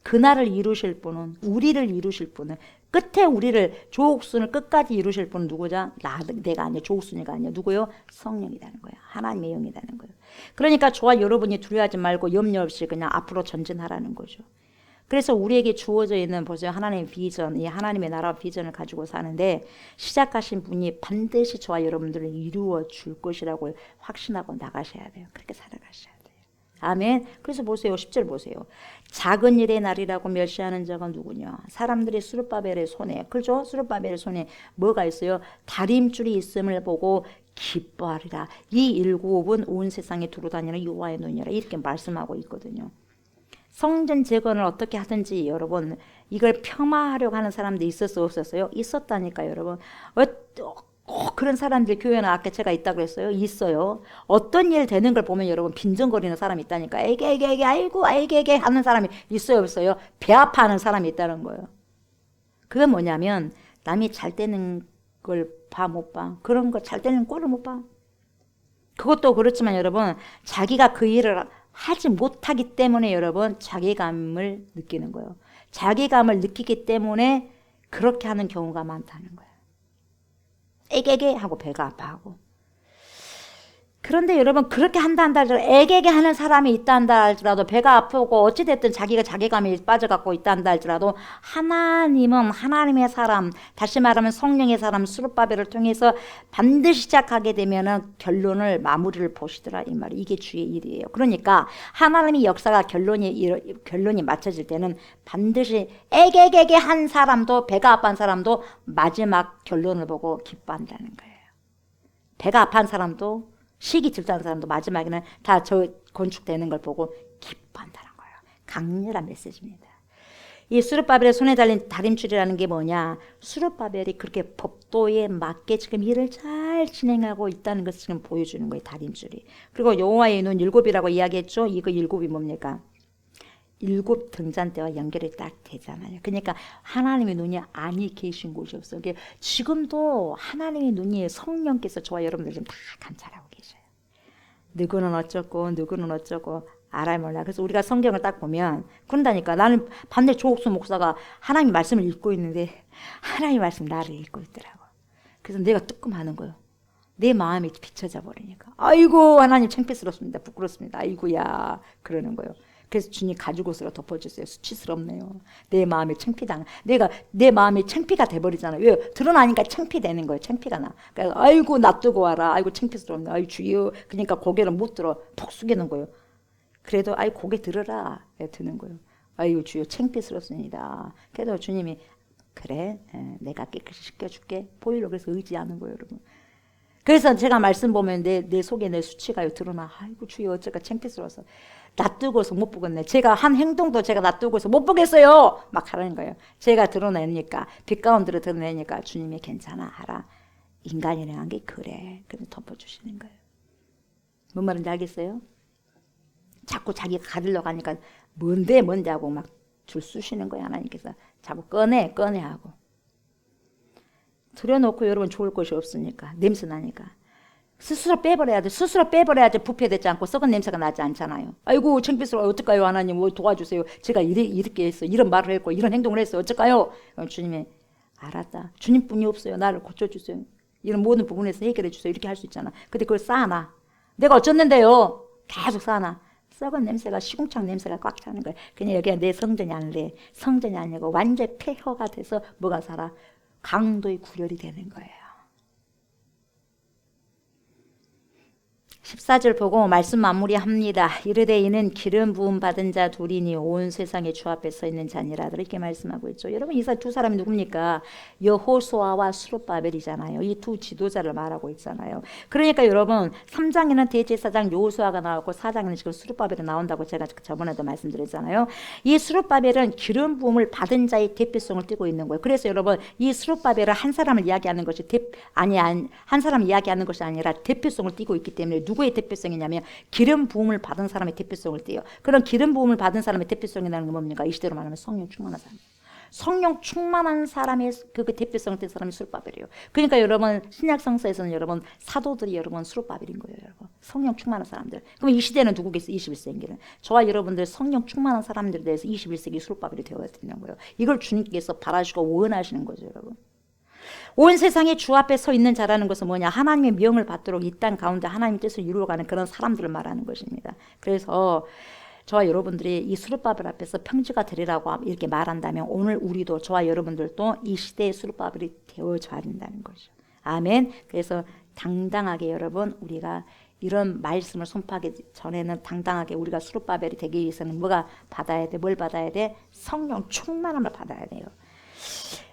그날을 이루실 분은, 우리를 이루실 분은, 끝에 우리를, 조옥순을 끝까지 이루실 분은 누구죠? 내가 아니야. 조옥순이가 아니야. 누구요? 성령이라는 거예요. 하나님의 영이라는 거예요. 그러니까 저와 여러분이 두려워하지 말고 염려 없이 그냥 앞으로 전진하라는 거죠. 그래서 우리에게 주어져 있는 보세요. 하나님의 비전, 이 하나님의 나라 비전을 가지고 사는데 시작하신 분이 반드시 저와 여러분들을 이루어 줄 것이라고 확신하고 나가셔야 돼요. 그렇게 살아가셔야 돼요. 아멘. 그래서 보세요. 10절 보세요. 작은 일의 날이라고 멸시하는 자가 누구냐? 사람들이 스룹바벨의 손에, 그렇죠? 스룹바벨의 손에 뭐가 있어요? 다림줄이 있음을 보고 기뻐하리라. 이 일곱은 온 세상에 두루다니는 여호와의 눈이라. 이렇게 말씀하고 있거든요. 성전 재건을 어떻게 하든지 여러분 이걸 폄하하려고 하는 사람들이 있었어요? 없었어요? 있었다니까 여러분. 그런 사람들 교회는 아까 제가 있다고 그랬어요. 있어요. 어떤 일 되는 걸 보면 여러분 빈정거리는 사람이 있다니까. 에게 아이고 에게 하는 사람이 있어요 없어요? 배 아파하는 사람이 있다는 거예요. 그건 뭐냐면 남이 잘 되는 걸 봐 못 봐. 그런 거 잘 되는 꼴을 못 봐. 그것도 그렇지만 여러분 자기가 그 일을 하지 못하기 때문에 여러분 자괴감을 느끼는 거예요. 자괴감을 느끼기 때문에 그렇게 하는 경우가 많다는 거예요. 에게게 하고 배가 아파하고. 그런데 여러분 그렇게 한다 할지라도 에게게 하는 사람이 있다 한다 할지라도 배가 아프고 어찌됐든 자기가 자괴감에 빠져갖고 있다 한다 할지라도 하나님은 하나님의 사람, 다시 말하면 성령의 사람 스룹바벨을 통해서 반드시 시작하게 되면은 결론을 마무리를 보시더라 이 말이. 이게 주의 일이에요. 그러니까 하나님의 역사가 결론이 맞춰질 때는 반드시 에게게게 한 사람도 배가 아파한 사람도 마지막 결론을 보고 기뻐한다는 거예요. 배가 아파한 사람도 시기 질투하는 사람도 마지막에는 다 저 건축되는 걸 보고 기뻐한다는 거예요. 강렬한 메시지입니다. 이 스룹바벨의 손에 달린 다림줄이라는 게 뭐냐? 스룹바벨이 그렇게 법도에 맞게 지금 일을 잘 진행하고 있다는 것을 지금 보여주는 거예요. 다림줄이. 그리고 여호와의 눈 7이라고 이야기했죠. 이거 7이 뭡니까? 7 등잔대와 연결이 딱 되잖아요. 그러니까 하나님의 눈이 아니 계신 곳이 없어요. 지금도 하나님의 눈이 성령께서 저와 여러분들 지금 다 감찰하고 계셔요. 누구는 어쩌고 누구는 어쩌고 알아야 몰라. 그래서 우리가 성경을 딱 보면 그런다니까. 나는 반대 조옥수 목사가 하나님 말씀을 읽고 있는데 하나님 말씀 나를 읽고 있더라고. 그래서 내가 뜨끔하는 거예요. 내 마음이 비춰져 버리니까. 아이고 하나님 창피스럽습니다. 부끄럽습니다. 아이고야 그러는 거예요. 그래서 주님 가죽옷으로 덮어주세요. 수치스럽네요. 내 마음이 창피당. 내 마음이 창피가 돼버리잖아요. 왜요? 드러나니까 창피되는 거예요. 창피가 나. 그러니까 아이고 놔두고 와라. 아이고 창피스럽네. 아이 주여. 그러니까 고개를 못 들어. 푹 숙이는 거예요. 그래도 아이 고개 들어라. 드는 거예요. 아이고 주여 창피스럽습니다. 그래도 주님이 그래 내가 깨끗이 씻겨줄게. 보일러. 그래서 의지하는 거예요 여러분. 그래서 제가 말씀 보면 내 속에 내 수치가 드러나. 아이고 주여 어쩌까 창피스러워서 놔두고서 못 보겠네. 제가 한 행동도 제가 놔두고서 못 보겠어요. 막 하라는 거예요. 제가 드러내니까 빛 가운데로 드러내니까 주님이 괜찮아 하라. 인간이라는 게 그래. 그래서 덮어주시는 거예요. 뭔 말인지 알겠어요? 자꾸 자기가 가리려고 하니까 뭔데 하고 막 줄 쑤시는 거예요. 하나님께서 자꾸 꺼내 하고. 들여놓고 여러분 좋을 것이 없으니까 냄새 나니까. 스스로 빼버려야 돼. 스스로 빼버려야지 부패되지 않고 썩은 냄새가 나지 않잖아요. 아이고 창피스러워. 어떡해요 하나님, 뭐 도와주세요. 제가 이렇게 했어요. 이런 말을 했고 이런 행동을 했어요. 어떡해요? 주님이 알았다. 주님뿐이 없어요. 나를 고쳐주세요. 이런 모든 부분에서 해결해 주세요. 이렇게 할 수 있잖아. 근데 그걸 쌓아놔. 내가 어쩌는데요? 계속 쌓아놔. 썩은 냄새가, 시궁창 냄새가 꽉 차는 거예요. 그냥 여기가 내 성전이 아니래. 성전이 아니고 완전 폐허가 돼서 뭐가 살아? 강도의 구렬이 되는 거예요. 14절 보고 말씀 마무리합니다. 이르되 이는 기름 부음 받은 자 둘이니 온 세상에 주 앞에 서 있는 자니라. 이렇게 말씀하고 있죠. 여러분 이 두 사람이 누굽니까? 여호수아와 스룹바벨이잖아요. 이 두 지도자를 말하고 있잖아요. 그러니까 여러분 3장에는 대제사장 여호수아가 나왔고 4장에는 지금 스룹바벨이 나온다고 제가 저번에도 말씀드렸잖아요. 이 스룹바벨은 기름 부음을 받은 자의 대표성을 띠고 있는 거예요. 그래서 여러분 이 스룹바벨은 한 사람을 이야기하는 것이 한 사람을 이야기하는 것이 아니라 대표성을 띠고 있기 때문에 누구의 대표성이냐면 기름 부음을 받은 사람의 대표성을 띠요. 그런 기름 부음을 받은 사람의 대표성이라는 건 뭡니까? 이 시대로 말하면 성령 충만한 사람. 성령 충만한 사람의 그 대표성을 띈 사람이 스룹바벨이에요. 그러니까 여러분 신약 성서에서는 여러분 사도들이 여러분 스룹바벨인 거예요. 여러분 성령 충만한 사람들. 그럼 이 시대는 누구겠어요? 21세기는 저와 여러분들 성령 충만한 사람들에 대해서 21세기 스룹바벨이 되어야 되는 거예요. 이걸 주님께서 바라시고 원하시는 거죠. 여러분 온 세상에 주 앞에 서 있는 자라는 것은 뭐냐? 하나님의 명을 받도록 이 땅 가운데 하나님의 뜻을 이루어가는 그런 사람들을 말하는 것입니다. 그래서 저와 여러분들이 이 스룹바벨 앞에서 평지가 되리라고 이렇게 말한다면 오늘 우리도 저와 여러분들도 이 시대의 스룹바벨이 되어져야 된다는 거죠. 아멘. 그래서 당당하게 여러분 우리가 이런 말씀을 선포하기 전에는 당당하게 우리가 스룹바벨이 되기 위해서는 뭐가 받아야 돼? 뭘 받아야 돼? 성령 충만함을 받아야 돼요.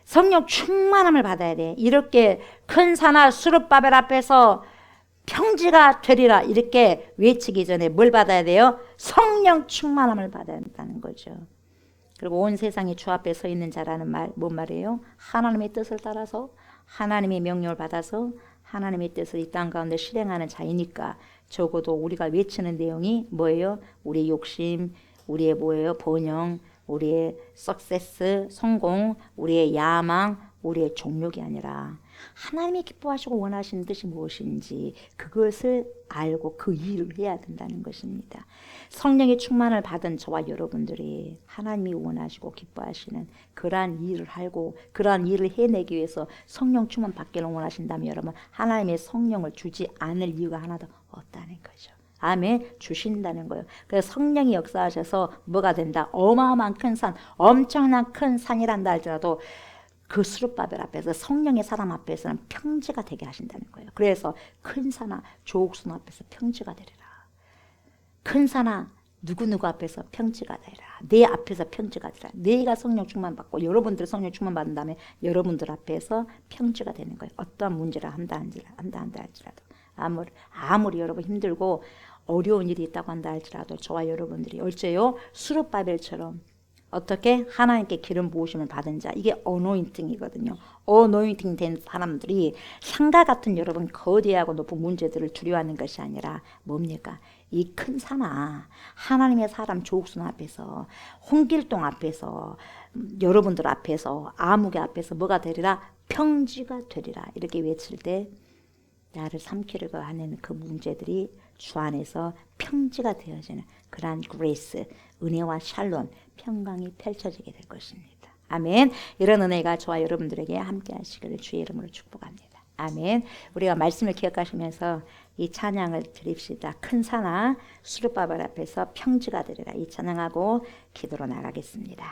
성령 충만함을 받아야 돼. 이렇게 큰 산하 스룹바벨 앞에서 평지가 되리라 이렇게 외치기 전에 뭘 받아야 돼요? 성령 충만함을 받아야 한다는 거죠. 그리고 온 세상이 주 앞에 서 있는 자라는 말, 뭔 말이에요? 하나님의 뜻을 따라서 하나님의 명령을 받아서 하나님의 뜻을 이 땅 가운데 실행하는 자이니까 적어도 우리가 외치는 내용이 뭐예요? 우리의 욕심, 우리의 뭐예요? 번영, 우리의 석세스, 성공, 우리의 야망, 우리의 종욕이 아니라 하나님이 기뻐하시고 원하시는 뜻이 무엇인지 그것을 알고 그 일을 해야 된다는 것입니다. 성령의 충만을 받은 저와 여러분들이 하나님이 원하시고 기뻐하시는 그러한 일을 알고 그러한 일을 해내기 위해서 성령 충만 받기를 원하신다면 여러분 하나님의 성령을 주지 않을 이유가 하나도 없다는 거죠. 아멘. 주신다는 거예요. 그래서 성령이 역사하셔서 뭐가 된다? 어마어마한 큰 산, 엄청난 큰 산이란다 할지라도 그 스룹바벨 앞에서 성령의 사람 앞에서는 평지가 되게 하신다는 거예요. 그래서 큰 산아 조옥순 앞에서 평지가 되리라. 큰 산아 누구누구 앞에서 평지가 되리라. 내 앞에서 평지가 되리라. 내가 성령 충만 받고 여러분들 성령 충만 받은 다음에 여러분들 앞에서 평지가 되는 거예요. 어떠한 문제를 한다 할지라도 아무리 여러분 힘들고 어려운 일이 있다고 한다 할지라도 저와 여러분들이 어째요? 스룹바벨처럼 어떻게 하나님께 기름 부으심을 받은 자 이게 어노인팅이거든요. 어노인팅 된 사람들이 산과 같은 여러분 거대하고 높은 문제들을 두려워하는 것이 아니라 뭡니까? 이 큰 산아 하나님의 사람 조옥순 앞에서 홍길동 앞에서 여러분들 앞에서 아무개 앞에서 뭐가 되리라? 평지가 되리라. 이렇게 외칠 때 나를 삼키려고 하는 그 문제들이 주 안에서 평지가 되어지는 그러한 그레이스, 은혜와 샬롬, 평강이 펼쳐지게 될 것입니다. 아멘. 이런 은혜가 저와 여러분들에게 함께 하시기를 주의 이름으로 축복합니다. 아멘. 우리가 말씀을 기억하시면서 이 찬양을 드립시다. 큰 산아 스룹바벨 앞에서 평지가 되리라. 이 찬양하고 기도로 나가겠습니다.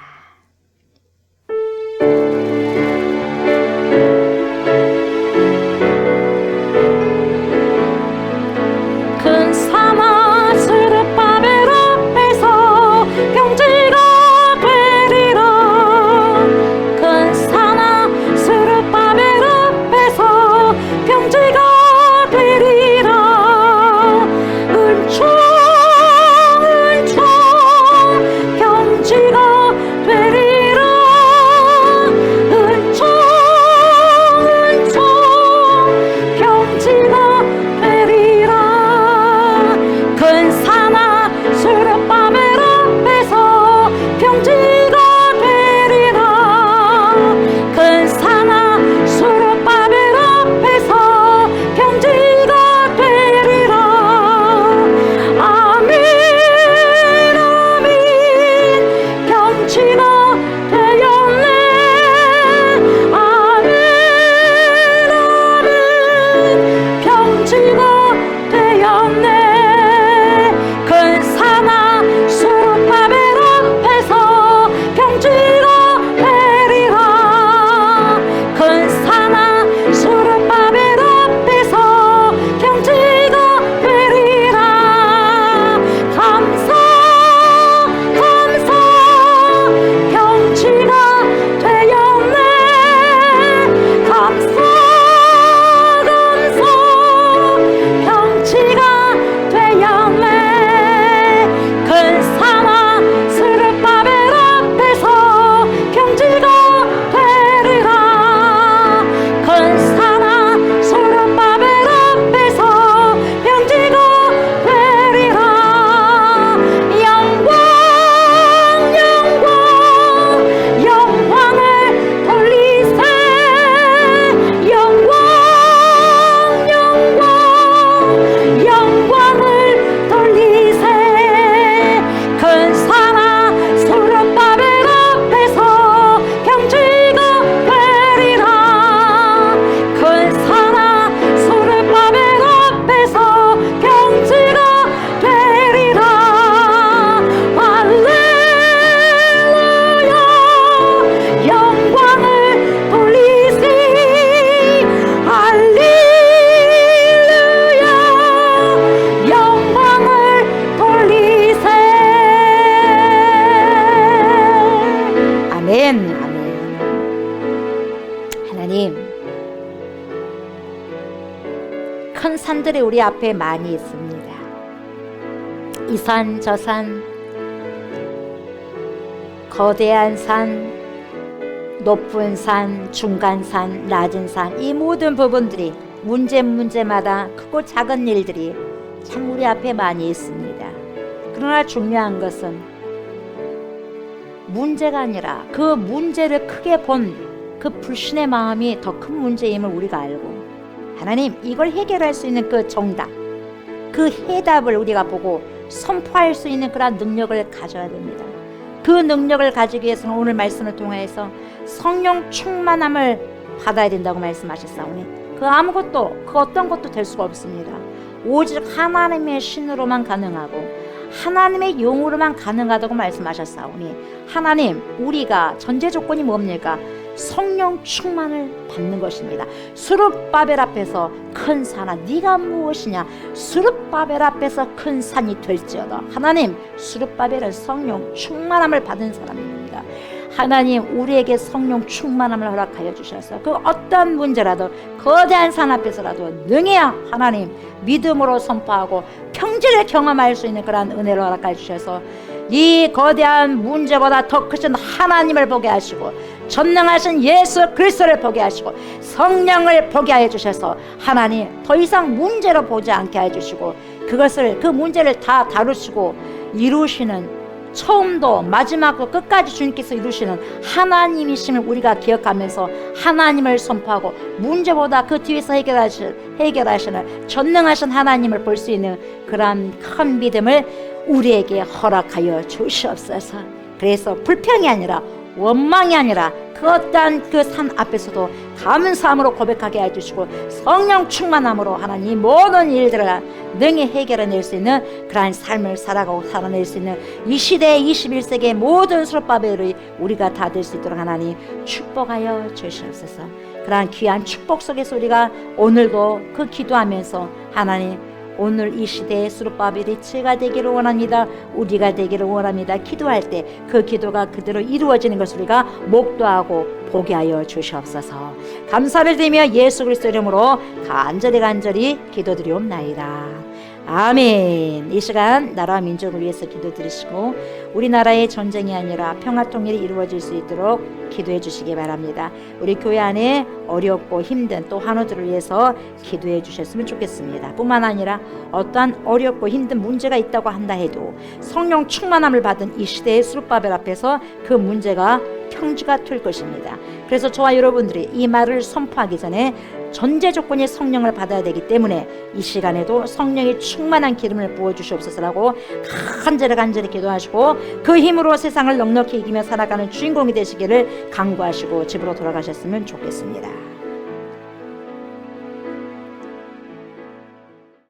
큰 산아 스룹바벨 앞에서 평지가 되리라. 큰 산아 스룹바벨 앞에서 평지가 되리라. 은총 평지가 되리라. 아멘. 아멘. 하나님, 큰 산들이 우리 앞에 많이 있습니다. 이 산, 저 산, 거대한 산, 높은 산, 중간 산, 낮은 산, 이 모든 부분들이 문제마다 크고 작은 일들이 참 우리 앞에 많이 있습니다. 그러나 중요한 것은 문제가 아니라 그 문제를 크게 본 그 불신의 마음이 더 큰 문제임을 우리가 알고, 하나님, 이걸 해결할 수 있는 그 정답, 그 해답을 우리가 보고 선포할 수 있는 그런 능력을 가져야 됩니다. 그 능력을 가지기 위해서는 오늘 말씀을 통해서 성령 충만함을 받아야 된다고 말씀하셨사오니 그 아무것도, 그 어떤 것도 될 수가 없습니다. 오직 하나님의 신으로만 가능하고 하나님의 용으로만 가능하다고 말씀하셨사오니, 하나님, 우리가 전제 조건이 뭡니까? 성령 충만을 받는 것입니다. 수룹바벨 앞에서 큰 산아 네가 무엇이냐? 수룹바벨 앞에서 큰 산이 될지어다. 하나님, 수룹바벨은 성령 충만함을 받은 사람입니다. 하나님, 우리에게 성령 충만함을 허락하여 주셔서 그 어떤 문제라도 거대한 산 앞에서라도 능해야 하나님 믿음으로 선포하고 평지를 경험할 수 있는 그러한 은혜를 허락하여 주셔서 이 거대한 문제보다 더 크신 하나님을 보게 하시고 전능하신 예수 그리스도를 보게 하시고 성령을 보게 하여 주셔서 하나님 더 이상 문제로 보지 않게 해 주시고 그것을, 그 문제를 다 다루시고 이루시는, 처음도 마지막도 끝까지 주님께서 이루시는 하나님이심을 우리가 기억하면서 하나님을 선포하고 문제보다 그 뒤에서 해결하시는 전능하신 하나님을 볼 수 있는 그러한 큰 믿음을 우리에게 허락하여 주시옵소서. 그래서 불평이 아니라 원망이 아니라 그 어떠한 그 산 앞에서도 감사함으로 고백하게 해주시고 성령 충만함으로 하나님 모든 일들을 능히 해결해낼 수 있는 그러한 삶을 살아가고 살아낼 수 있는 이 시대 21세기의 모든 수룹바벨이 우리가 다 될 수 있도록 하나님 축복하여 주시옵소서. 그러한 귀한 축복 속에서 우리가 오늘도 그 기도하면서 하나님, 오늘 이 시대의 수룹바벨이 제가 되기를 원합니다. 우리가 되기를 원합니다. 기도할 때 그 기도가 그대로 이루어지는 것을 우리가 목도하고 보게 하여 주시옵소서. 감사를 드리며 예수 그리스도 이름으로 간절히 기도드리옵나이다. 아멘. 이 시간 나라와 민족을 위해서 기도드리시고 우리나라의 전쟁이 아니라 평화 통일이 이루어질 수 있도록 기도해 주시기 바랍니다. 우리 교회 안에 어렵고 힘든 또 환우들을 위해서 기도해 주셨으면 좋겠습니다. 뿐만 아니라 어떠한 어렵고 힘든 문제가 있다고 한다 해도 성령 충만함을 받은 이 시대의 수룹바벨 앞에서 그 문제가 평지가 될 것입니다. 그래서 저와 여러분들이 이 말을 선포하기 전에 전제 조건의 성령을 받아야 되기 때문에 이 시간에도 성령의 충만한 기름을 부어주시옵소서라고 간절히 기도하시고 그 힘으로 세상을 넉넉히 이기며 살아가는 주인공이 되시기를 간구하시고 집으로 돌아가셨으면 좋겠습니다.